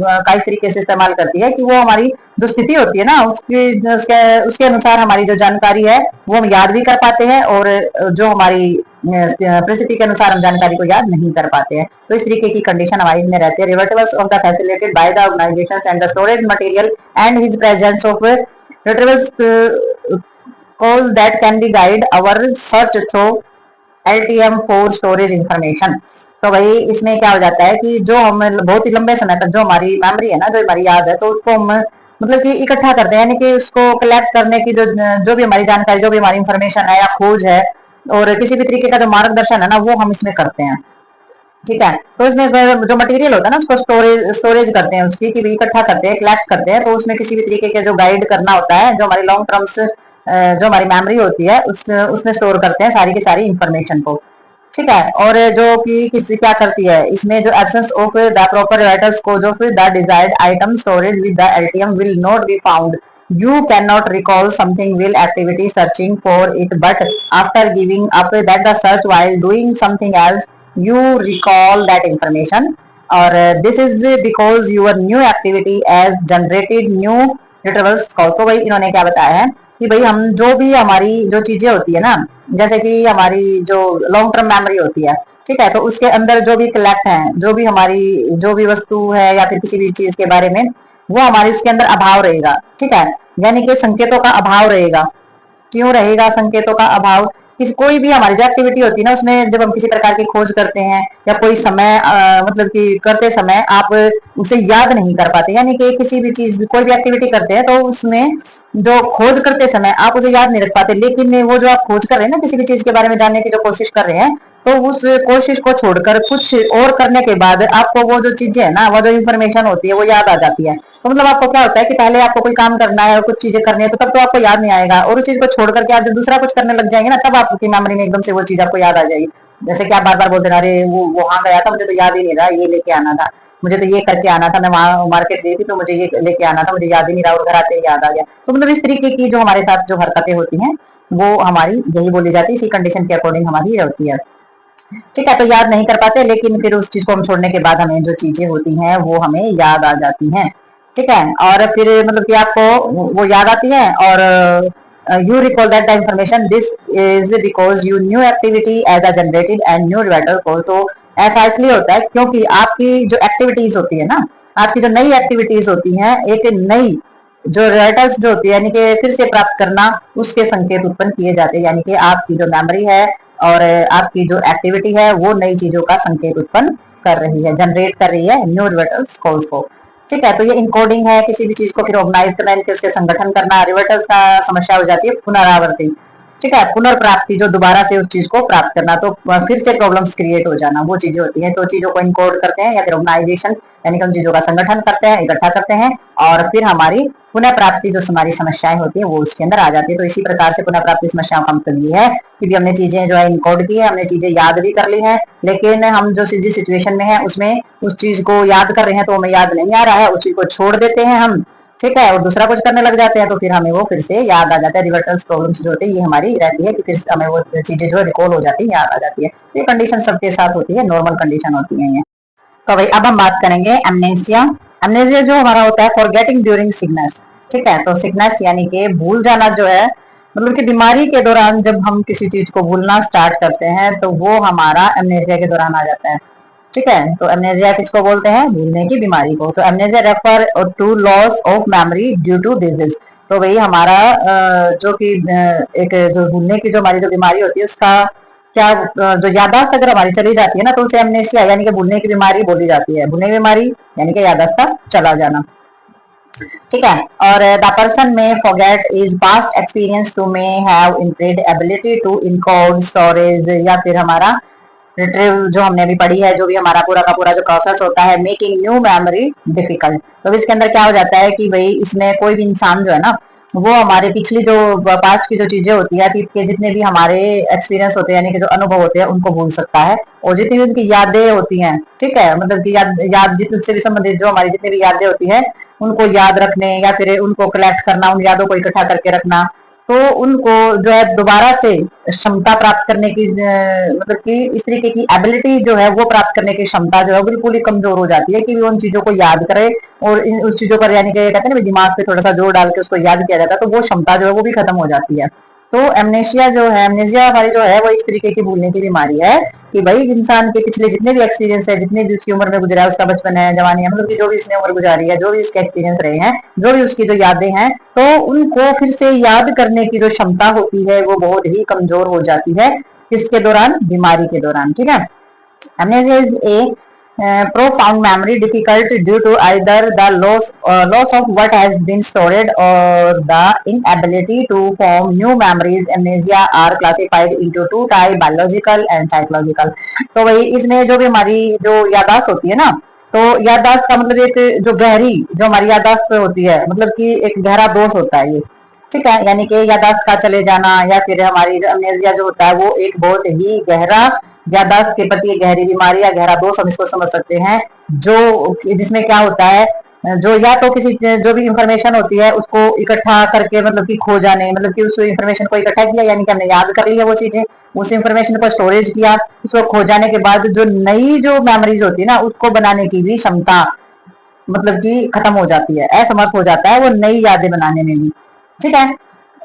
का इस तरीके से इस्तेमाल करती है कि वो हमारी जो स्थिति होती है ना, उसके अनुसार हमारी जो जानकारी है वो हम याद भी कर पाते हैं, और जो हमारी परिस्थिति के अनुसार हम जानकारी को याद नहीं कर पाते हैं। तो इस तरीके की कंडीशन हमारी में रहती है। Revertibles of the facilitated by the organizations and the storage material and his presence of retrievals cause that can be guide our search through LTM for storage information। तो भाई इसमें क्या हो जाता है कि जो हम बहुत ही लंबे समय तक जो हमारी मेमोरी है ना, जो हमारी याद है, तो उसको हम मतलब कि इकट्ठा करते हैं, यानी कि उसको कलेक्ट करने की जो भी हमारी जानकारी, जो भी हमारी इंफॉर्मेशन है या खोज है, और किसी भी तरीके का जो मार्गदर्शन है ना, वो हम इसमें करते हैं, ठीक है। तो इसमें जो मटेरियल होता है ना, उसको स्टोरेज करते हैं, उसकी की भी इकट्ठा करते हैं, कलेक्ट करते हैं। तो उसमें किसी भी तरीके के जो गाइड करना होता है, जो हमारी लॉन्ग टर्म्स जो हमारी मेमोरी होती है, उसमें स्टोर करते हैं सारी की सारी इंफॉर्मेशन को, ठीक है। और जो कि किसी क्या करती है, इसमें जो absence of the proper writers को जो फिर the desired item storage with the LTM will not be found. You cannot recall something will activity searching for it, but after giving up that the search while doing something else, you recall that information, or this is because your new activity has generated new retrievals call। तो भाई इन्होंने क्या बताया है कि भाई हम जो भी हमारी जो चीजें होती है ना, जैसे कि हमारी जो लॉन्ग टर्म मेमोरी होती है, ठीक है, तो उसके अंदर जो भी कलेक्ट है, जो भी हमारी जो भी वस्तु है या फिर किसी भी चीज के बारे में, वो हमारी उसके अंदर अभाव रहेगा, ठीक है, यानी कि संकेतों का अभाव रहेगा। क्यों रहेगा संकेतों का अभाव? किसी कोई भी हमारी जो एक्टिविटी होती है ना, उसमें जब हम किसी प्रकार की खोज करते हैं या कोई समय मतलब कि करते समय आप उसे याद नहीं कर पाते, यानी कि किसी भी चीज कोई भी एक्टिविटी करते हैं तो उसमें जो खोज करते समय आप उसे याद नहीं रख पाते, लेकिन वो जो आप खोज कर रहे हैं ना, किसी भी चीज के बारे में जानने की जो कोशिश कर रहे हैं, तो उस कोशिश को छोड़कर कुछ और करने के बाद आपको वो जो चीजें है ना, वो जो इंफॉर्मेशन होती है वो याद आ जाती है। तो मतलब आपको क्या होता है कि पहले आपको कोई काम करना है और कुछ चीजें करनी है, तो तब तो आपको याद नहीं आएगा, और उस चीज को छोड़ करके आप जब दूसरा कुछ करने लग जाएंगे ना, तब आपकी मेमोरी में एकदम से वो चीज आपको याद आ जाएगी। जैसे कि आप बार बार बोलते हैं, अरे वो वहां गया था, मुझे तो याद ही नहीं रहा, ये लेके आना था, मुझे तो ये करके आना था, मैं वहां मार्केट गई थी तो मुझे ये लेके आना था, मुझे याद ही नहीं रहा, और घर आते ही याद आ गया। तो मतलब इस तरीके की जो हमारे साथ जो हरकतें होती हैं, वो हमारी यही बोली जाती है, इसी कंडीशन के अकॉर्डिंग हमारी ये होती है, ठीक है। तो याद नहीं कर पाते, लेकिन फिर उस चीज को हम छोड़ने के बाद हमें जो चीजें होती हैं वो हमें याद आ जाती हैं, ठीक है। और फिर मतलब कि आपको वो याद आती है, और you recall that the information this is because you new activity as a generated and new revital call. तो ऐसा इसलिए होता है क्योंकि आपकी जो एक्टिविटीज होती है ना, आपकी जो नई एक्टिविटीज होती हैं, एक नई जो रिवाइटल्स जो होती है, यानी कि फिर से प्राप्त करना, उसके संकेत उत्पन्न किए जाते हैं, यानी कि आपकी जो मेमोरी है और आपकी जो एक्टिविटी है वो नई चीजों का संकेत उत्पन्न कर रही है, जनरेट कर रही है न्यू रिवर्टल्स कॉल्स को, ठीक है। तो ये इनकोडिंग है, किसी भी चीज को फिर ऑर्गेनाइज करना, उसके संगठन करना। रिवर्टल्स का समस्या हो जाती है पुनरावृत्ति, ठीक है, पुनर्प्राप्ति, जो दोबारा से उस चीज को प्राप्त करना, तो फिर से प्रॉब्लम्स क्रिएट हो जाना, वो चीजें होती हैं। तो चीजों को इनकोड करते हैं या फिर ऑर्गेनाइजेशन, यानी कि उन चीजों का संगठन करते हैं, इकट्ठा करते हैं, और फिर हमारी पुनः प्राप्ति जो हमारी समस्याएं होती है वो उसके अंदर आ जाती है। तो इसी प्रकार से पुनः प्राप्ति समस्याओं का मतलब ये है कि भी हमने चीजें जो है इनकोड की है, हमने चीजें याद भी कर ली है, लेकिन हम जो जिस सिचुएशन में है उसमें उस चीज को याद कर रहे हैं तो हमें याद नहीं आ रहा है, उस चीज को छोड़ देते हैं हम, ठीक है, और दूसरा कुछ करने लग जाते हैं, तो फिर हमें वो फिर से याद आ जाता है। रिवर्टल्स प्रॉब्लम्स जो होती है ये हमारी रहती है कि फिर हमें वो चीजें जो रिकॉल हो जाती है, याद आ जाती है। ये कंडीशन सबके साथ होती है, नॉर्मल कंडीशन होती है ये। तो भाई अब हम बात करेंगे एमनेसिया। एमनेसिया जो हमारा होता है फॉरगेटिंग ड्यूरिंग सिकनेस, ठीक है। तो सिकनेस यानी कि भूल जाना जो है, मतलब कि बीमारी के दौरान जब हम किसी चीज को भूलना स्टार्ट करते हैं तो वो हमारा एमनेसिया के दौरान आ जाता है, ठीक है। तो एमनेसिया किसको बोलते हैं? भूलने की बीमारी को। तो amnesia refer to loss of memory due to disease. तो भाई हमारा जो कि एक जो भूलने की जो हमारी जो बीमारी होती है उसका क्या, जो याददाश्त अगर हमारी चली जाती है ना तो उसे एमनेसिया यानी कि भूलने की बीमारी बोली जाती है। भूलने की बीमारी यानी कि याददाश्त का चला जाना, ठीक है। और द पर्सन में forget is past experience to may have improved ability to encode storage, या फिर हमारा रिट्रीव जो हमने अभी पढ़ी है, जो भी हमारा पूरा का पूरा जो प्रोसेस होता है मेकिंग न्यू मेमोरी डिफिकल्ट। तो इसके अंदर क्या हो जाता है कि भाई इसमें कोई भी इंसान जो है ना वो हमारे पिछली जो पास्ट की जो चीजें होती है, अतीत के जितने भी हमारे एक्सपीरियंस होते हैं यानी कि जो अनुभव होते हैं उनको भूल सकता है, और जितनी भी उनकी यादें होती हैं, ठीक है, मतलब कि याद जितने से भी संबंधित जो हमारी जितनी भी यादें होती है उनको याद रखने या फिर उनको कलेक्ट करना, उन यादों को इकट्ठा करके रखना, तो उनको जो है दोबारा से क्षमता प्राप्त करने की मतलब कि इस तरीके की एबिलिटी जो है वो प्राप्त करने की क्षमता जो है बिल्कुल ही कमजोर हो जाती है कि वो उन चीजों को याद करे, और उस चीजों पर यानी कि कहते हैं ना दिमाग पे थोड़ा सा जोर डाल के उसको याद किया जाता है, तो वो क्षमता जो है वो भी खत्म हो जाती है। तो एमनेशिया जो है, एमनेशिया हमारी जो है वो इस तरीके की भूलने की बीमारी है कि भाई इंसान के पिछले जितने भी एक्सपीरियंस है, जितने भी उसकी उम्र में गुजरा है, उसका बचपन है, जवानी है, मतलब कि जो भी उसने उम्र गुजारी है, जो भी उसके एक्सपीरियंस रहे हैं, जो भी उसकी जो यादें हैं, तो उनको फिर से याद करने की जो क्षमता होती है वो बहुत ही कमजोर हो जाती है किसके दौरान? बीमारी के दौरान, ठीक है। Amnesia is a profound memory difficult due to either the loss of what has been stored or the inability to form new memories. Amnesia are classified into two types, biological and psychological. तो वही इसमें जो भी हमारी जो यादाश्त होती है ना, तो यादाश्त का मतलब एक जो गहरी जो हमारी यादाश्त होती है, मतलब कि एक गहरा दोष होता है ये, ठीक है, यानी कि यादाश्त का चले जाना, या फिर हमारी अमनेसिया जो होता है वो एक बहुत ही गहरा यादाश्त के प्रति गहरी बीमारी या गहरा दोष हम इसको समझ सकते हैं, जो जिसमें क्या होता है, जो या तो किसी जो भी इंफॉर्मेशन होती है उसको इकट्ठा करके मतलब कि खो जाने, मतलब कि उस इंफॉर्मेशन को इकट्ठा किया यानी कि हमने याद कर लिया वो चीजें, उस इंफॉर्मेशन को स्टोरेज किया, उसको खो जाने के बाद जो नई जो मेमोरीज होती है ना उसको बनाने की भी क्षमता मतलब कि खत्म हो जाती है, असमर्थ हो जाता है वो नई यादें बनाने में भी, ठीक है।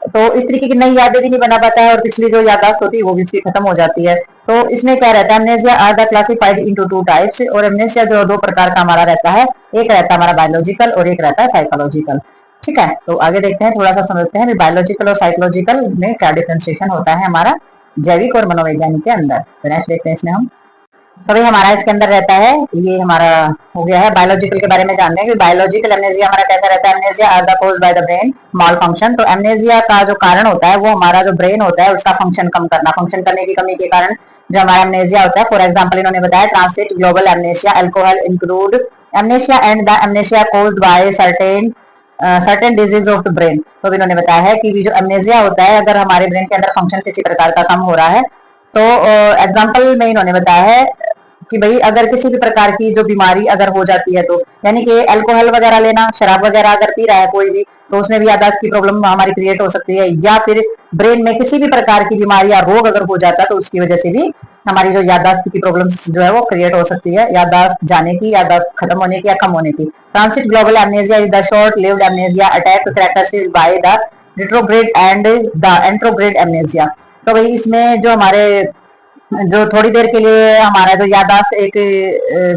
तो इस तरीके की नई यादें भी नहीं बना पाता है और पिछली जो यादाश्त होती है वो भी उसकी खत्म हो जाती है। तो इसमें क्या रहता है, amnesia are the classified into two types, और एमनेसिया जो दो प्रकार का हमारा रहता है, एक रहता है हमारा बायोलॉजिकल और एक रहता है साइकोलॉजिकल, ठीक है। तो आगे देखते हैं, थोड़ा सा समझते हैं बायोलॉजिकल और साइकोलॉजिकल में क्या डिफ्रेंशिएशन होता है हमारा जैविक और मनोवैज्ञानिक के अंदर। तो नेक्स्ट देखते हैं इसमें हम, तो भाई हमारा इसके अंदर रहता है, ये हमारा हो गया है बायोलॉजिकल के बारे में जानते हैं कि बायोलॉजिकल एमनेसिया हमारा कैसा रहता है। Amnesia are the caused by the brain malfunction. तो एमनेसिया का जो कारण होता है वो हमारा जो ब्रेन होता है उसका फंक्शन कम करना, फंक्शन करने की कमी के कारण जो हमारा एमनेसिया होता है। फॉर एग्जाम्पल इन्होंने बताया transit global amnesia, alcohol include amnesia and the amnesia caused by certain disease of the brain. तो इन्होंने बताया है कि जो एमनेसिया होता है अगर हमारे ब्रेन के अंदर फंक्शन किसी प्रकार का कम हो रहा है, तो एग्जाम्पल में इन्होंने बताया है कि भाई अगर किसी भी प्रकार की जो बीमारी अगर हो जाती है, तो यानी कि अल्कोहल वगैरह लेना, शराब वगैरह अगर पी रहा है कोई भी, तो उसमें भी यादाश्त की प्रॉब्लम हमारी क्रिएट हो सकती है, या फिर ब्रेन में किसी भी प्रकार की बीमारी या रोग अगर हो जाता है तो उसकी वजह से भी हमारी जो यादाश्त की प्रॉब्लम जो है वो क्रिएट हो सकती है, यादाश्त जाने की, यादाश्त खत्म होने की या कम होने की। Transit global amnesia is the short lived amnesia attack characterized by the retrograde and the anterograde amnesia. तो भाई इसमें जो हमारे जो थोड़ी देर के लिए हमारा जो यादाश्त एक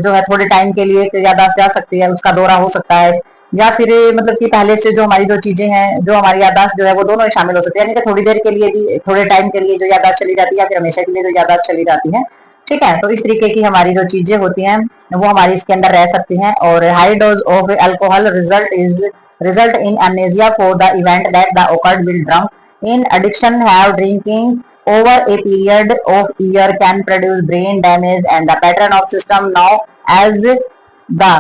जो है थोड़े टाइम के लिए यादाश्त जा सकती है, उसका दौरा हो सकता है, या फिर मतलब कि पहले से जो हमारी जो चीजें हैं, जो हमारी यादाश्त जो है वो दोनों शामिल हो सकती है, यानी कि थोड़ी देर के लिए भी, थोड़े टाइम के लिए जो यादाश्त चली जाती है, या फिर हमेशा के लिए जो यादाश्त चली जाती है, ठीक है। तो इस तरीके की हमारी जो चीजें होती हैं वो हमारी इसके अंदर रह सकती हैं। और high dose of alcohol result in amnesia for the event that the occurred will drunk In addiction, have drinking over a period of year can produce brain damage and the pattern of system now as the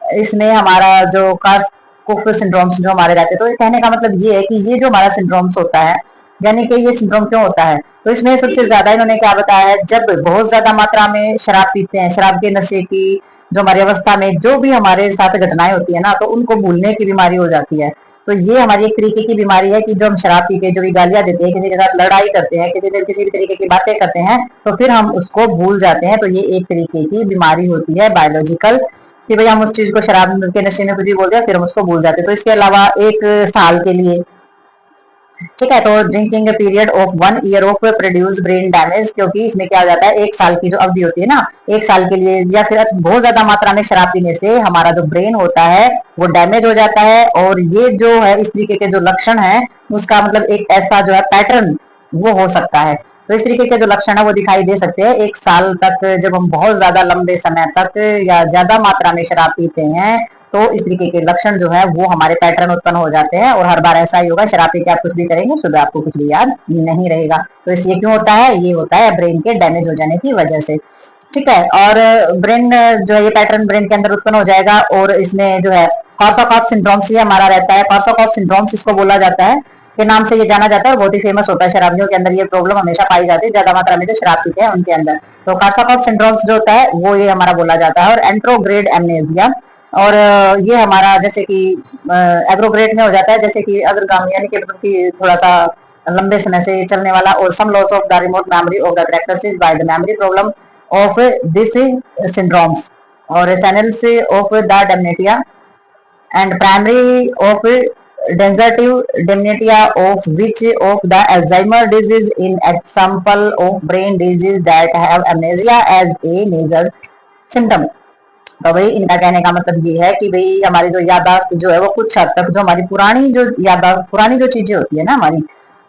इसमें हमारा जो कार्सकोफ syndromes जो हमारे रहते हैं, तो कहने का मतलब ये है कि ये जो हमारा सिंड्रोम्स होता है, यानी कि ये सिंड्रोम क्यों होता है, तो इसमें सबसे ज्यादा इन्होंने क्या बताया है, जब बहुत ज्यादा मात्रा में शराब पीते हैं, शराब के नशे की जो हमारी अवस्था में जो भी हमारे साथ घटनाएं होती है ना, तो उनको भूलने की बीमारी हो जाती है। तो ये हमारी एक तरीके की बीमारी है कि जो हम शराब पी के जो भी गालियां देते हैं, किसी के साथ लड़ाई करते हैं, किसी भी तरीके की बातें करते हैं, तो फिर हम उसको भूल जाते हैं। तो ये एक तरीके की बीमारी होती है बायोलॉजिकल, कि भाई हम उस चीज को शराब के नशे में कुछ भी बोल दिया, फिर हम उसको भूल जाते हैं। तो इसके अलावा 1 साल के लिए, ठीक है, तो drinking period of 1 year of produce brain damage, क्योंकि इसमें क्या हो जाता है, 1 साल की जो अवधि होती है ना, 1 साल के लिए या फिर बहुत ज्यादा मात्रा में शराब पीने से हमारा जो ब्रेन होता है वो डैमेज हो जाता है। और ये जो है इस तरीके के जो लक्षण है, उसका मतलब एक ऐसा जो है पैटर्न वो हो सकता है। तो इस तरीके के जो लक्षण है वो दिखाई दे सकते हैं 1 साल तक, जब हम बहुत ज्यादा लंबे समय तक या ज्यादा मात्रा में शराब पीते हैं, तो इस तरीके के लक्षण जो है वो हमारे पैटर्न उत्पन्न हो जाते हैं। और हर बार ऐसा ही होगा, शराब पी के आप कुछ भी करेंगे, सुबह आपको कुछ भी याद नहीं रहेगा। तो इसलिए क्यों होता है, ये होता है ब्रेन के डैमेज हो जाने की वजह से, ठीक है। और ब्रेन जो है ये पैटर्न ब्रेन के अंदर उत्पन्न हो जाएगा। और इसमें जो है कॉर्साकॉफ सिंड्रोम्स ये हमारा रहता है, कॉर्साकॉफ सिंड्रोम्स इसको बोला जाता है, के नाम से ये जाना जाता है और बहुत ही फेमस होता है। शराबियों के अंदर ये प्रॉब्लम हमेशा पाई जाती है, ज्यादा मात्रा में जो शराब पीते हैं उनके अंदर। तो कॉर्साकॉफ सिंड्रोम्स जो होता है वो ये हमारा बोला जाता है। और एंट्रोग्रेड एमनेजिया, और ये हमारा जैसे कि एग्रोग्रेड में हो जाता है, जैसे कि अग्रगामी, यानी कि मतलब कि थोड़ा सा लंबे समय से चलने वाला। और some loss of the remote memory of the characteristics by the memory problem of this syndromes, और senile of the dementia and primary of degenerative dementia, of which of the Alzheimer disease in example of brain disease that have amnesia as a major symptom। तो भाई इनका कहने का मतलब ये है कि भाई हमारी जो याददाश्त जो है वो कुछ हद तक, जो हमारी पुरानी जो याददाश्त, पुरानी जो चीजें होती है ना हमारी,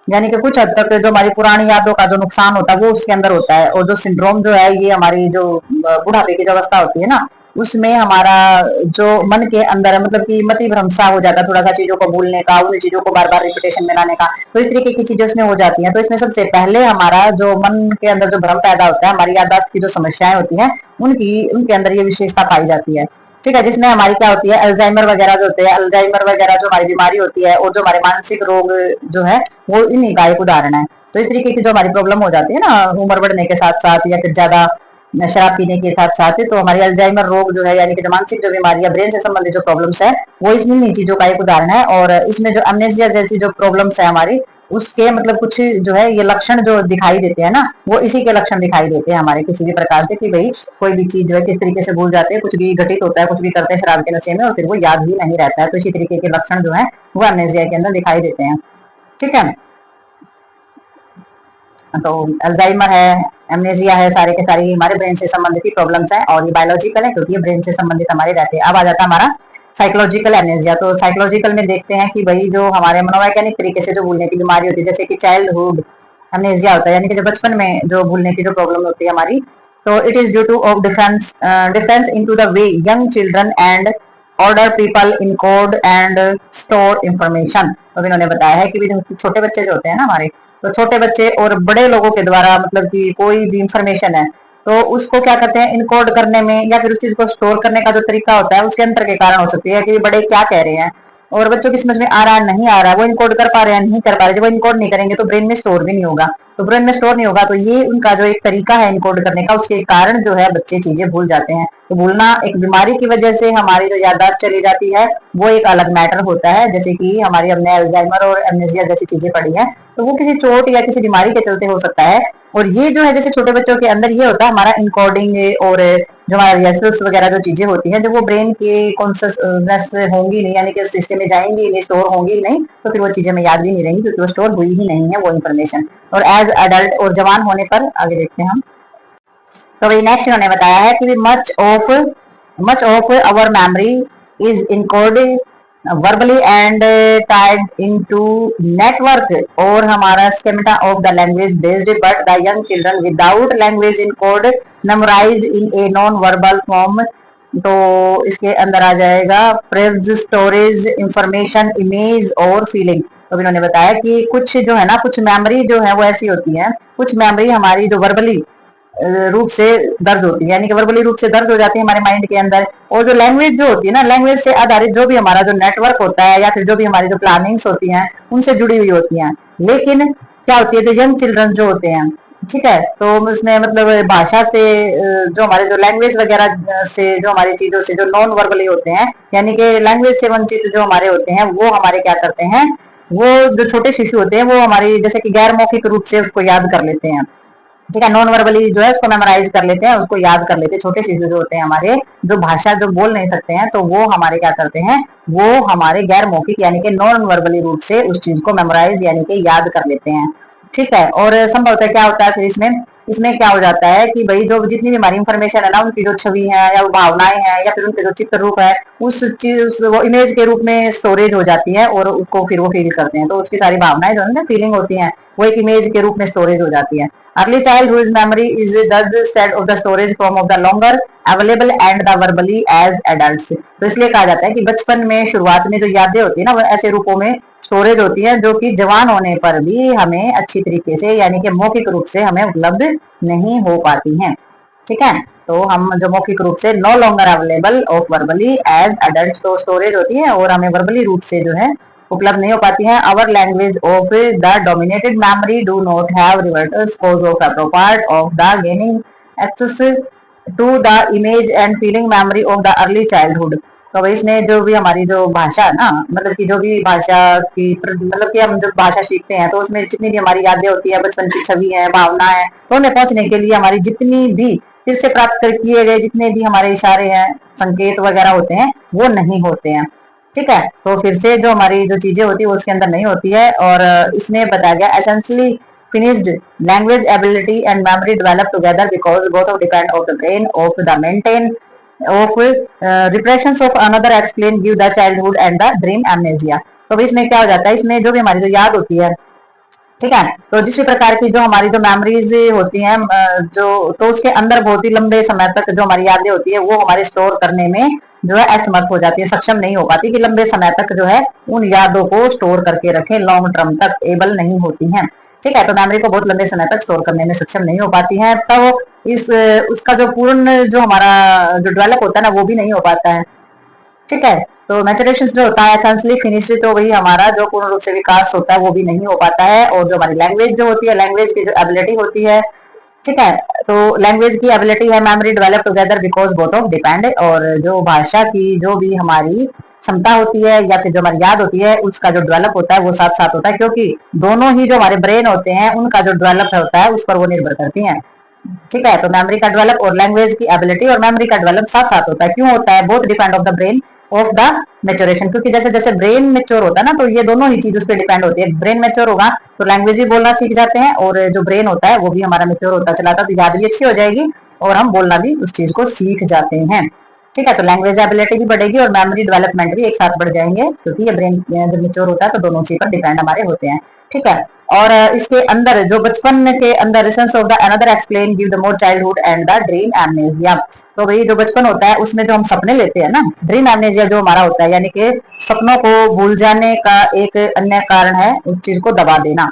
यानी कि कुछ हद तक जो हमारी पुरानी यादों का जो नुकसान होता है वो उसके अंदर होता है। और जो सिंड्रोम जो है ये हमारी जो बुढ़ापे की जो अवस्था होती है ना, उसमें हमारा जो मन के अंदर है, मतलब कि मति भ्रंशा हो जाता है, थोड़ा सा चीजों को भूलने का, उन चीजों को बार बार रिपीटेशन में लाने का, तो इस तरीके की चीजें उसमें हो जाती हैं। तो इसमें सबसे पहले हमारा जो मन के अंदर जो भ्रम पैदा होता है, हमारी याददाश्त की जो समस्याएं होती हैं उनके अंदर ये विशेषता पाई जाती है, ठीक है। जिसमें हमारी क्या होती है, अल्जाइमर वगैरह जो होते हैं, अल्जाइमर वगैरह जो हमारी बीमारी होती है, और जो हमारे मानसिक रोग जो है वो इन्हीं का एक उदाहरण है। तो इस तरीके की जो हमारी प्रॉब्लम हो जाती है ना उम्र बढ़ने के साथ साथ, या फिर ज्यादा शराब पीने के साथ साथ, तो हमारी अल्जाइमर रोग जो है, यानी कि जो मानसिक जो बीमारी है, ब्रेन से संबंधित जो प्रॉब्लम्स है, वो इन चीजों का एक उदाहरण है। और इसमें जो अमनेसिया जैसी जो प्रॉब्लम्स है हमारी, उसके मतलब कुछ जो है ये लक्षण जो दिखाई देते हैं ना, वो इसी के लक्षण दिखाई देते हैं हमारे किसी भी प्रकार से, कि भाई कोई भी चीज जो है किस तरीके से भूल जाते हैं, कुछ भी घटित होता है, कुछ भी करते हैं शराब के नशे में और फिर वो याद ही नहीं रहता है। तो इसी तरीके के लक्षण जो है वो अमनेसिया के अंदर दिखाई देते हैं, ठीक है। तो अल्जाइमर है, एमनेसिया है, सारे के सारे हमारे ब्रेन से संबंधित प्रॉब्लम्स हैं, और ये बायोलॉजिकल है क्योंकि ये ब्रेन से संबंधित हमारे रहते हैं। अब आ जाता है हमारा साइकोलॉजिकल एमनेसिया। तो साइकोलॉजिकल में देखते हैं कि भाई जो हमारे मनोवैज्ञानिक तरीके से जो भूलने की बीमारी होती है, जैसे कि चाइल्डहुड एमनेसिया होता है, यानी कि जो बचपन में जो भूलने की जो प्रॉब्लम होती है हमारी, तो it is due two of difference into the way young children and order people encode and store information. तो इन्होंने बताया है कि छोटे बच्चे जो होते हैं ना हमारे, तो छोटे बच्चे और बड़े लोगों के द्वारा मतलब कि कोई भी इंफॉर्मेशन है तो उसको क्या करते हैं, इनकोड करने में या फिर उस चीज को स्टोर करने का जो तरीका होता है उसके अंतर के कारण हो सकती है कि बड़े क्या कह रहे हैं और बच्चों की समझ में आ रहा है नहीं आ रहा है, वो इनकोड कर पा रहे हैं नहीं कर पा रहे। जब वो इनकोड नहीं करेंगे तो ब्रेन में स्टोर भी नहीं होगा, तो ब्रेन में स्टोर नहीं होगा, तो ये उनका जो एक तरीका है इनकोड करने का, उसके कारण जो है बच्चे चीजें भूल जाते हैं। तो भूलना एक बीमारी की वजह से हमारी जो याददाश्त चली जाती है वो एक अलग मैटर होता है, जैसे कि हमारी हमने अल्जाइमर और एमनेसिया जैसी चीजें पढ़ी है, तो वो किसी चोट या किसी बीमारी के चलते हो सकता है। और ये जो है जैसे छोटे बच्चों के अंदर ये होता है हमारा इनकोडिंग, और जो हमारे रिहर्सल्स वगैरह जो चीजें होती हैं, जब वो ब्रेन के कॉन्शियसनेस होंगी नहीं, यानी कि उस सिस्टम में जाएंगी नहीं, स्टोर होंगी नहीं, तो फिर वो चीजें में याद भी नहीं रहेंगी क्योंकि वो स्टोर हुई ही नहीं है वो इन्फॉर्मेशन। और एज अडल्ट और जवान होने पर आगे देखते हैं हम, तो वही नेक्स्ट इन्होंने बताया है कि much of our memory is encoded verbally and tied into network और हमारा schemata of the language based, but the young children without language encode memorize in a non verbal form। तो इसके अंदर आ जाएगा प्रेज स्टोरेज इंफॉर्मेशन इमेज और feeling. तो इन्होंने बताया कि कुछ जो है ना, कुछ मेमोरी जो है वो ऐसी होती है, कुछ मेमोरी हमारी जो वर्बली रूप से दर्ज होती है, यानी कि वर्बली रूप से दर्ज हो जाती है हमारे माइंड के अंदर। और जो लैंग्वेज जो होती है ना, लैंग्वेज से आधारित जो भी हमारा जो नेटवर्क होता है या फिर जो भी हमारी जो प्लानिंग्स होती हैं उनसे जुड़ी हुई होती हैं। लेकिन क्या होती है, जो यंग चिल्ड्रन जो होते हैं, ठीक है, तो उसमें मतलब भाषा से जो हमारे जो लैंग्वेज वगैरह से जो हमारी चीजों से जो नॉन वर्बली होते हैं, यानी कि लैंग्वेज से वंचित जो हमारे होते हैं, वो हमारे क्या करते हैं, वो जो छोटे शिशु होते हैं वो हमारी जैसे कि गैर मौखिक रूप से उसको याद कर लेते हैं। ठीक है, नॉन वर्बली जो है उसको मेमोराइज कर लेते हैं, उसको याद कर लेते हैं। छोटे शिशु जो होते हैं हमारे, जो भाषा जो बोल नहीं सकते हैं, तो वो हमारे क्या करते हैं, वो हमारे गैर मौखिक यानी कि नॉन वर्बली रूप से उस चीज को मेमोराइज यानी कि याद कर लेते हैं। ठीक है, और संभवतः क्या होता है फिर इसमें, इसमें क्या हो जाता है कि भाई जो जितनी भी हमारी इंफॉर्मेशन है ना, उनकी जो छवि है या वो भावनाएं हैं या फिर उनके जो चित्र रूप है, उस चीज वो इमेज के रूप में स्टोरेज हो जाती है और उसको फिर वो फील करते हैं। तो उसकी सारी भावनाएं जो है ना, फीलिंग होती हैं, वो एक इमेज के रूप में स्टोरेज हो जाती है। Early childhood memory is the set of the storage form of the longer available and the verbally as adults. तो इसलिए कहा जाता है कि बचपन में शुरुआत में जो यादें होती है ना, वो ऐसे रूपों में स्टोरेज होती है जो कि जवान होने पर भी हमें अच्छी तरीके से यानी कि मौखिक रूप से हमें उपलब्ध नहीं हो पाती हैं। ठीक है, तो हम जो मौखिक रूप से no longer available of verbally as adult, तो स्टोरेज होती है और हमें वर्बली रूप से जो है उपलब्ध नहीं हो पाती है। Our language of the dominated memory do not have reverters cause of a part of the gaining access to the image and feeling memory of the early childhood. तो भाई इसमें जो भी हमारी जो भाषा है ना, मतलब कि जो भी भाषा की मतलब कि हम जब भाषा सीखते हैं तो उसमें जितनी भी हमारी यादें होती है, बचपन की छवि है, भावना है, तो उन्हें पहुंचने के लिए हमारी जितनी भी फिर से प्राप्त कर किए गए जितने भी हमारे इशारे हैं, संकेत वगैरह होते हैं, वो नहीं होते हैं। ठीक है, तो फिर से जो हमारी जो चीजें होती है वो उसके अंदर नहीं होती है। और इसमें बताया गया essentially finished language ability and memory develop together because both of depend of the brain of the maintain of repressions of another explain give the childhood and the dream amnesia। तो इसमें क्या हो जाता है, इसमें जो भी हमारी जो याद होती है, ठीक है, तो जिस भी प्रकार की जो हमारी जो मेमोरीज होती हैं जो, तो उसके अंदर बहुत ही लंबे समय तक जो हमारी यादें होती है वो हमारे स्टोर करने में जो है असमर्थ हो जाती है, सक्षम नहीं हो पाती कि लंबे समय तक जो है उन यादों को स्टोर करके रखें, लॉन्ग टर्म तक एबल नहीं होती हैं। ठीक है, तो मेमोरी को बहुत लंबे समय तक स्टोर करने में सक्षम नहीं हो पाती है, तब इस उसका जो पूर्ण जो हमारा जो डेवलप होता है ना, वो भी नहीं हो पाता है। ठीक है, तो मैचुरेशन जो होता है एसेंशियली फिनिश, तो वही हमारा जो पूर्ण रूप से विकास होता है वो भी नहीं हो पाता है। और जो हमारी लैंग्वेज जो होती है, लैंग्वेज की जो एबिलिटी होती है, ठीक है, तो लैंग्वेज की एबिलिटी है memory develop together because both of depend, और जो भाषा की जो भी हमारी क्षमता होती है या फिर जो हमारी याद होती है उसका जो डेवलप होता है वो साथ साथ होता है, क्योंकि दोनों ही जो हमारे ब्रेन होते हैं उनका जो डेवलप होता है उस पर वो निर्भर करती हैं। ठीक है, तो मेमोरी का डेवलप और लैंग्वेज की एबिलिटी और मेमोरी का डेवलप साथ साथ होता है। क्यों होता है, both depend of the brain of the maturation, क्योंकि जैसे जैसे ब्रेन मेच्योर होता है ना, तो ये दोनों ही चीज उस पर डिपेंड होती है। ब्रेन मेच्योर होगा तो लैंग्वेज भी बोलना सीख जाते हैं, और जो ब्रेन होता है वो भी हमारा मेच्योर होता चला जाता है, तो याद भी अच्छी हो जाएगी और हम बोलना भी उस चीज को सीख जाते हैं। ठीक है, तो लैंग्वेज एबिलिटी भी बढ़ेगी और मेमोरी डेवलपमेंट भी एक साथ बढ़ जाएंगे, क्योंकि ये ब्रेन जब मेच्योर होता है तो दोनों उसी पर डिपेंड हमारे होते हैं। ठीक है, और इसके अंदर जो बचपन के अंदर sense of the another explain give the more childhood and the dream amnesia. तो भाई जो बचपन होता है उसमें जो हम सपने लेते हैं ना, ड्रीम एमनेसिया जो हमारा होता है, यानी कि सपनों को भूल जाने का एक अन्य कारण है उस चीज को दबा देना।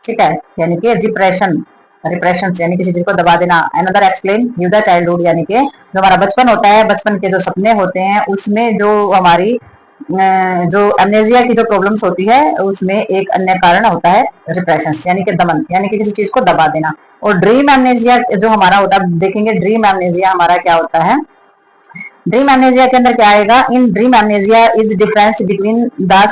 ठीक है, यानी कि डिप्रेशन, रिप्रेशन यानी किसी चीज को दबा देना। Another explain give the childhood, यानी कि जो हमारा बचपन होता है, बचपन के जो सपने होते हैं उसमें जो हमारी जो अमनेजिया की जो प्रॉब्लम्स होती है उसमें एक अन्य कारण होता है रिप्रेशन, यानी कि दमन, यानी कि किसी चीज को दबा देना। और ड्रीम एमनेजिया जो हमारा होता है, देखेंगे ड्रीम एमनेजिया हमारा क्या होता है। ड्रीम एमनेजिया के अंदर क्या आएगा, in dream amnesia is difference between the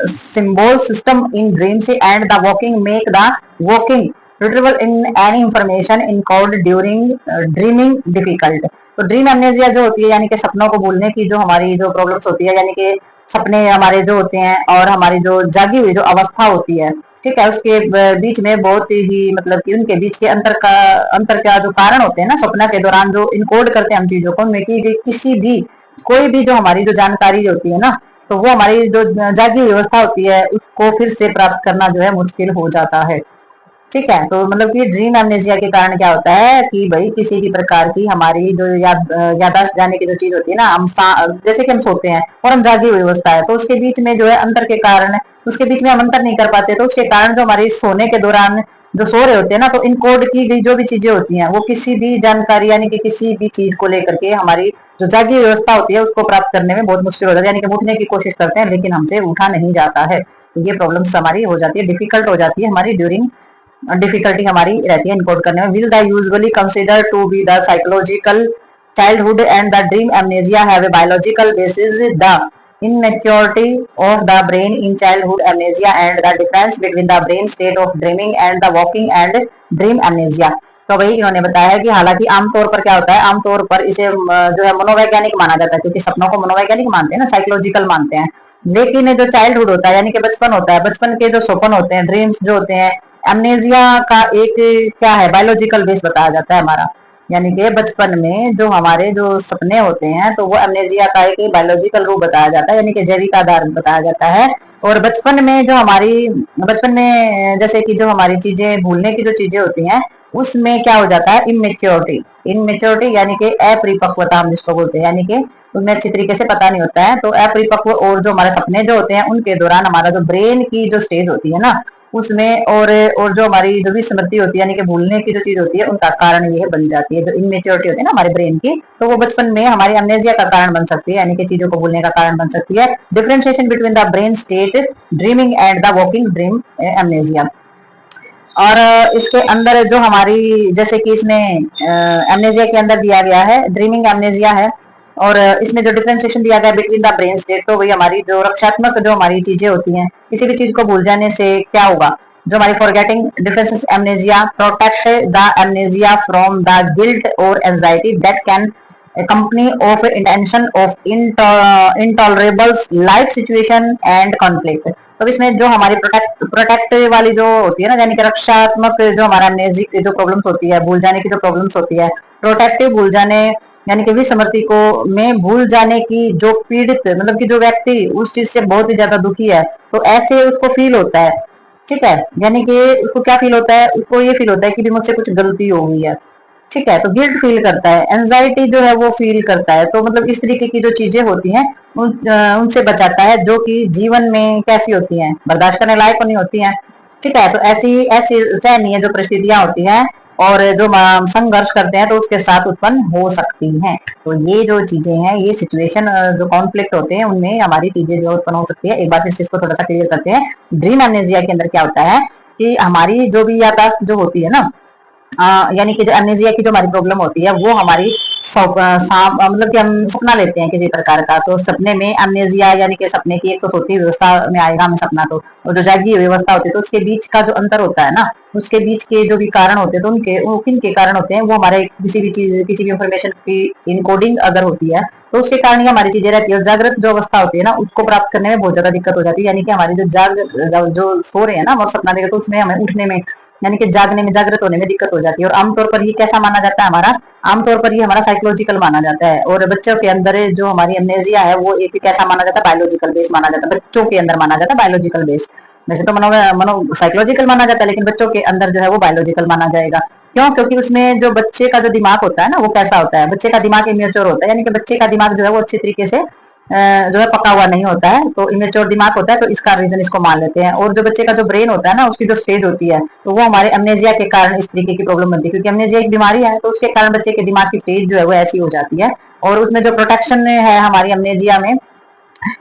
symbol system in dreams and the walking make the walking retrieval in any information encode during dreaming difficult. तो ड्रीम एमनेजिया जो होती है, यानी कि सपनों को भूलने की जो हमारी जो प्रॉब्लम्स होती है, यानी कि सपने हमारे जो होते हैं और हमारी जो जागी हुई जो अवस्था होती है, ठीक है, उसके बीच में बहुत ही मतलब कि उनके बीच के अंतर का जो कारण होते हैं ना, स्वप्न के दौरान जो इनकोड करते हैं हम चीजों को, उनमें की किसी भी कोई भी जो हमारी जो जानकारी होती है ना, तो वो हमारी जो जागी व्यवस्था होती है उसको फिर से प्राप्त करना जो है मुश्किल हो जाता है। ठीक है, तो मतलब कि ड्रीम एमनेसिया के कारण क्या होता है कि भाई किसी भी प्रकार की हमारी जो यादाश्त जाने की जो चीज होती है ना, हम जैसे कि हम सोते हैं और हम जागी हुई अवस्था है, तो उसके बीच में जो है अंतर के कारण उसके बीच में हम अंतर नहीं कर पाते, तो उसके कारण जो हमारे सोने के दौरान जो सो रहे होते हैं ना, तो इनकोड की गई जो भी चीजें होती हैं वो किसी भी जानकारी यानी कि किसी भी चीज को लेकर के हमारी जो जागी व्यवस्था होती है उसको प्राप्त करने में बहुत मुश्किल हो जाती है, यानी कि उठने की कोशिश करते हैं लेकिन हमसे उठा नहीं जाता है। तो ये प्रॉब्लम्स हमारी हो जाती है, डिफिकल्ट हो जाती है हमारी ड्यूरिंग डिफिकल्टी हमारी रहती है इनकोड करने में। Will the usually consider to be the psychological childhood and the dream amnesia have a biological basis. The immaturity of the brain in childhood amnesia and the difference between the brain state of dreaming and the waking and dream amnesia. तो भाई इन्होंने बताया है कि हालांकि आमतौर पर क्या होता है, आमतौर पर इसे जो है मनोवैज्ञानिक माना जाता है, क्योंकि सपनों को मनोवैज्ञानिक मानते हैं ना, साइकोलॉजिकल मानते हैं। लेकिन जो चाइल्डहुड होता है यानी कि बचपन होता है, बचपन के जो सपन होते हैं, ड्रीम्स जो होते हैं, एमनेजिया का एक क्या है, बायोलॉजिकल बेस बताया जाता है हमारा। यानी कि बचपन में जो हमारे जो सपने होते हैं तो वो एमनेजिया का एक बायोलॉजिकल रूप बताया जाता है, यानी कि जैविक आधार बताया जाता है। और बचपन में जो हमारी बचपन में जैसे कि जो हमारी चीजें भूलने की जो चीजें होती हैं उसमें क्या हो जाता है, इमेच्योरिटी। इमेच्योरिटी यानी कि अपरिपक्वता हम जिसको बोलते हैं, यानी कि उनमें अच्छी तरीके से पता नहीं होता है। तो अपरिपक्व और जो हमारे सपने जो होते हैं उनके दौरान हमारा जो ब्रेन की जो स्टेज होती है ना उसमें और जो हमारी जो भी स्मृति होती है यानी कि भूलने की जो चीज होती है उनका कारण ये बन जाती है। जो इमेच्योरिटी होती है ना हमारे ब्रेन की, तो वो बचपन में हमारी अमनेजिया का कारण बन सकती है, यानी कि चीजों को भूलने का कारण बन सकती है। Differentiation between the brain state dreaming and the walking dream amnesia. और इसके अंदर जो हमारी जैसे कि इसमें एमनेजिया के अंदर दिया गया है ड्रीमिंग एमनेजिया है, और इसमें जो डिफरेंशिएशन दिया गया बिटवीन द ब्रेन स्टेट, तो वही हमारी जो रक्षात्मक जो हमारी चीजें होती हैं, किसी भी चीज को भूल जाने से क्या होगा, जो हमारी forgetting differences amnesia protect the amnesia from the guilt और anxiety that can company of intention of intolerable life situation and conflict. तो इसमें जो हमारी प्रोटेक्ट वाली जो होती है ना, यानी कि रक्षात्मक जो हमारा एमनेजिक जो प्रॉब्लम्स होती है, भूल जाने की जो प्रॉब्लम्स होती है, प्रोटेक्टिव भूल जाने यानी कि विस्मृति को में भूल जाने की जो पीड़ित मतलब कि जो व्यक्ति उस चीज से बहुत ही ज्यादा दुखी है, तो ऐसे उसको फील होता है। ठीक है, यानी कि उसको क्या फील होता है, उसको ये फील होता है कि भी मुझसे कुछ गलती हो गई है। ठीक है, तो गिल्ट फील करता है, एंजाइटी जो है वो फील करता है। तो मतलब इस तरीके की जो चीजें होती हैं उनसे बचाता है, जो कि जीवन में कैसी होती हैं, बर्दाश्त करने लायक नहीं होती हैं। ठीक है, तो ऐसी ऐसी सहनीय जो परिस्थितियां होती हैं और जो संघर्ष करते हैं तो उसके साथ उत्पन्न हो सकती हैं। तो ये जो चीजें हैं, ये सिचुएशन जो कॉन्फ्लिक्ट होते हैं उनमें हमारी चीजें जो उत्पन्न हो सकती है। एक बार इस चीज को थोड़ा सा क्लियर करते हैं। ड्रीम एमनेजिया के अंदर क्या होता है कि हमारी जो भी याददाश्त जो होती है ना, यानी कि जो एमनेजिया की जो हमारी प्रॉब्लम होती है वो हमारी मतलब कि हम सपना लेते हैं किसी प्रकार का, तो सपने में एमनेजिया यानी कि सपने की एक तो सोती व्यवस्था में आएगा हमें सपना, तो और जो जागी व्यवस्था होती है तो उसके बीच का जो अंतर होता है ना, उसके बीच के जो भी कारण होते हैं तो उनके वो किन के कारण होते हैं, वो हमारे किसी भी चीज किसी भी इंफॉर्मेशन की इनकोडिंग अगर होती है तो उसके कारण ही हमारी चीजें रहती है। और जागृत जो अवस्था होती है ना उसको प्राप्त करने में बहुत ज्यादा दिक्कत हो जाती है, यानी कि हमारी जो सो रहे हैं ना और सपना देखे तो उसमें हमें उठने में यानी कि जागने में जागृत होने में दिक्कत हो जाती है। और आमतौर पर ये कैसा माना जाता है हमारा, आमतौर पर ये हमारा साइकोलॉजिकल माना जाता है। और बच्चों के अंदर जो हमारी एमनेजिया है वो एक कैसा माना जाता है, बायोलॉजिकल बेस माना जाता है, बच्चों के अंदर माना जाता है बायोलॉजिकल बेस। वैसे तो मनो साइकोलॉजिकल माना जाता है, लेकिन बच्चों के अंदर जो है वो बायोलॉजिकल माना जाएगा। क्यों? क्योंकि उसमें जो बच्चे का जो दिमाग होता है ना वो कैसा होता है, बच्चे का दिमाग इमेच्योर होता है, यानी कि बच्चे का दिमाग जो है वो अच्छी तरीके से जो है पका हुआ नहीं होता है, तो इमेच्योर दिमाग होता है, तो इसका रीजन इसको मान लेते हैं। और जो बच्चे का जो ब्रेन होता है ना उसकी जो स्टेज होती है तो वो हमारे अमनेजिया के कारण इस तरीके की प्रॉब्लम बनती है, क्योंकि अमनेजिया एक बीमारी है तो उसके कारण बच्चे के दिमाग की स्टेज जो है वो ऐसी हो जाती है। और उसमें जो प्रोटेक्शन है हमारी अमनेजिया में,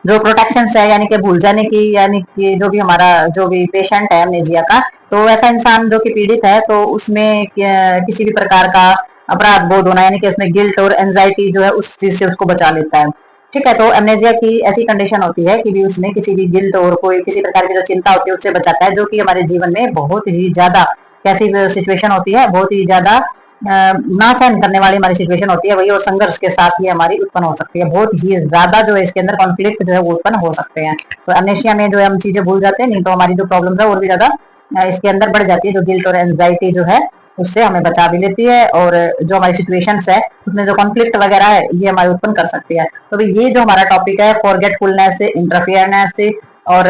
जो प्रोटेक्शन है यानी कि भूल जाने की, यानी कि जो भी हमारा जो भी पेशेंट है अमनेजिया का, तो ऐसा इंसान जो कि पीड़ित है तो उसमें किसी भी प्रकार का अपराध बोध होना यानी कि उसमें गिल्ट और एंजाइटी जो है उस चीज से उसको बचा लेता है। ठीक है, तो एमनेजिया की ऐसी कंडीशन होती है कि भी उसमें किसी भी गिल्ट और कोई किसी प्रकार की जो चिंता होती है उससे बचाता है, जो कि हमारे जीवन में बहुत ही ज्यादा कैसी सिचुएशन होती है, बहुत ही ज्यादा ना सहन करने वाली हमारी सिचुएशन होती है वही, और संघर्ष के साथ ये हमारी उत्पन्न हो सकती है। बहुत ही ज्यादा जो है इसके अंदर कॉन्फ्लिक्ट जो है वो उत्पन्न हो सकते हैं। तो अमनेशिया में जो है हम चीजें भूल जाते हैं, नहीं तो हमारी जो प्रॉब्लम है और भी ज्यादा इसके अंदर बढ़ जाती है। जो गिल्ट और एंजाइटी जो है उससे हमें बचा भी लेती है, और जो हमारी सिचुएशंस है उसमें जो कॉन्फ्लिक्ट वगैरह है ये हमारे उत्पन्न कर सकती है। तो ये जो हमारा टॉपिक है फॉरगेटफुलनेस से, इंटरफियरनेस से, और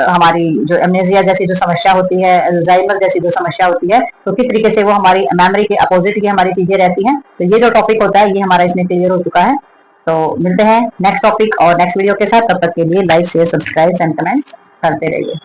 हमारी जो एमनेजिया जैसी जो समस्या होती है, अल्जाइमर जैसी जो समस्या होती है, तो किस तरीके से वो हमारी मेमोरी के अपोजिट की हमारी चीजें रहती हैं। तो ये जो टॉपिक होता है ये हमारा इसमें क्लियर हो चुका है। तो मिलते हैं नेक्स्ट टॉपिक और नेक्स्ट वीडियो के साथ, तब तक के लिए like share subscribe and comments. करते रहिए।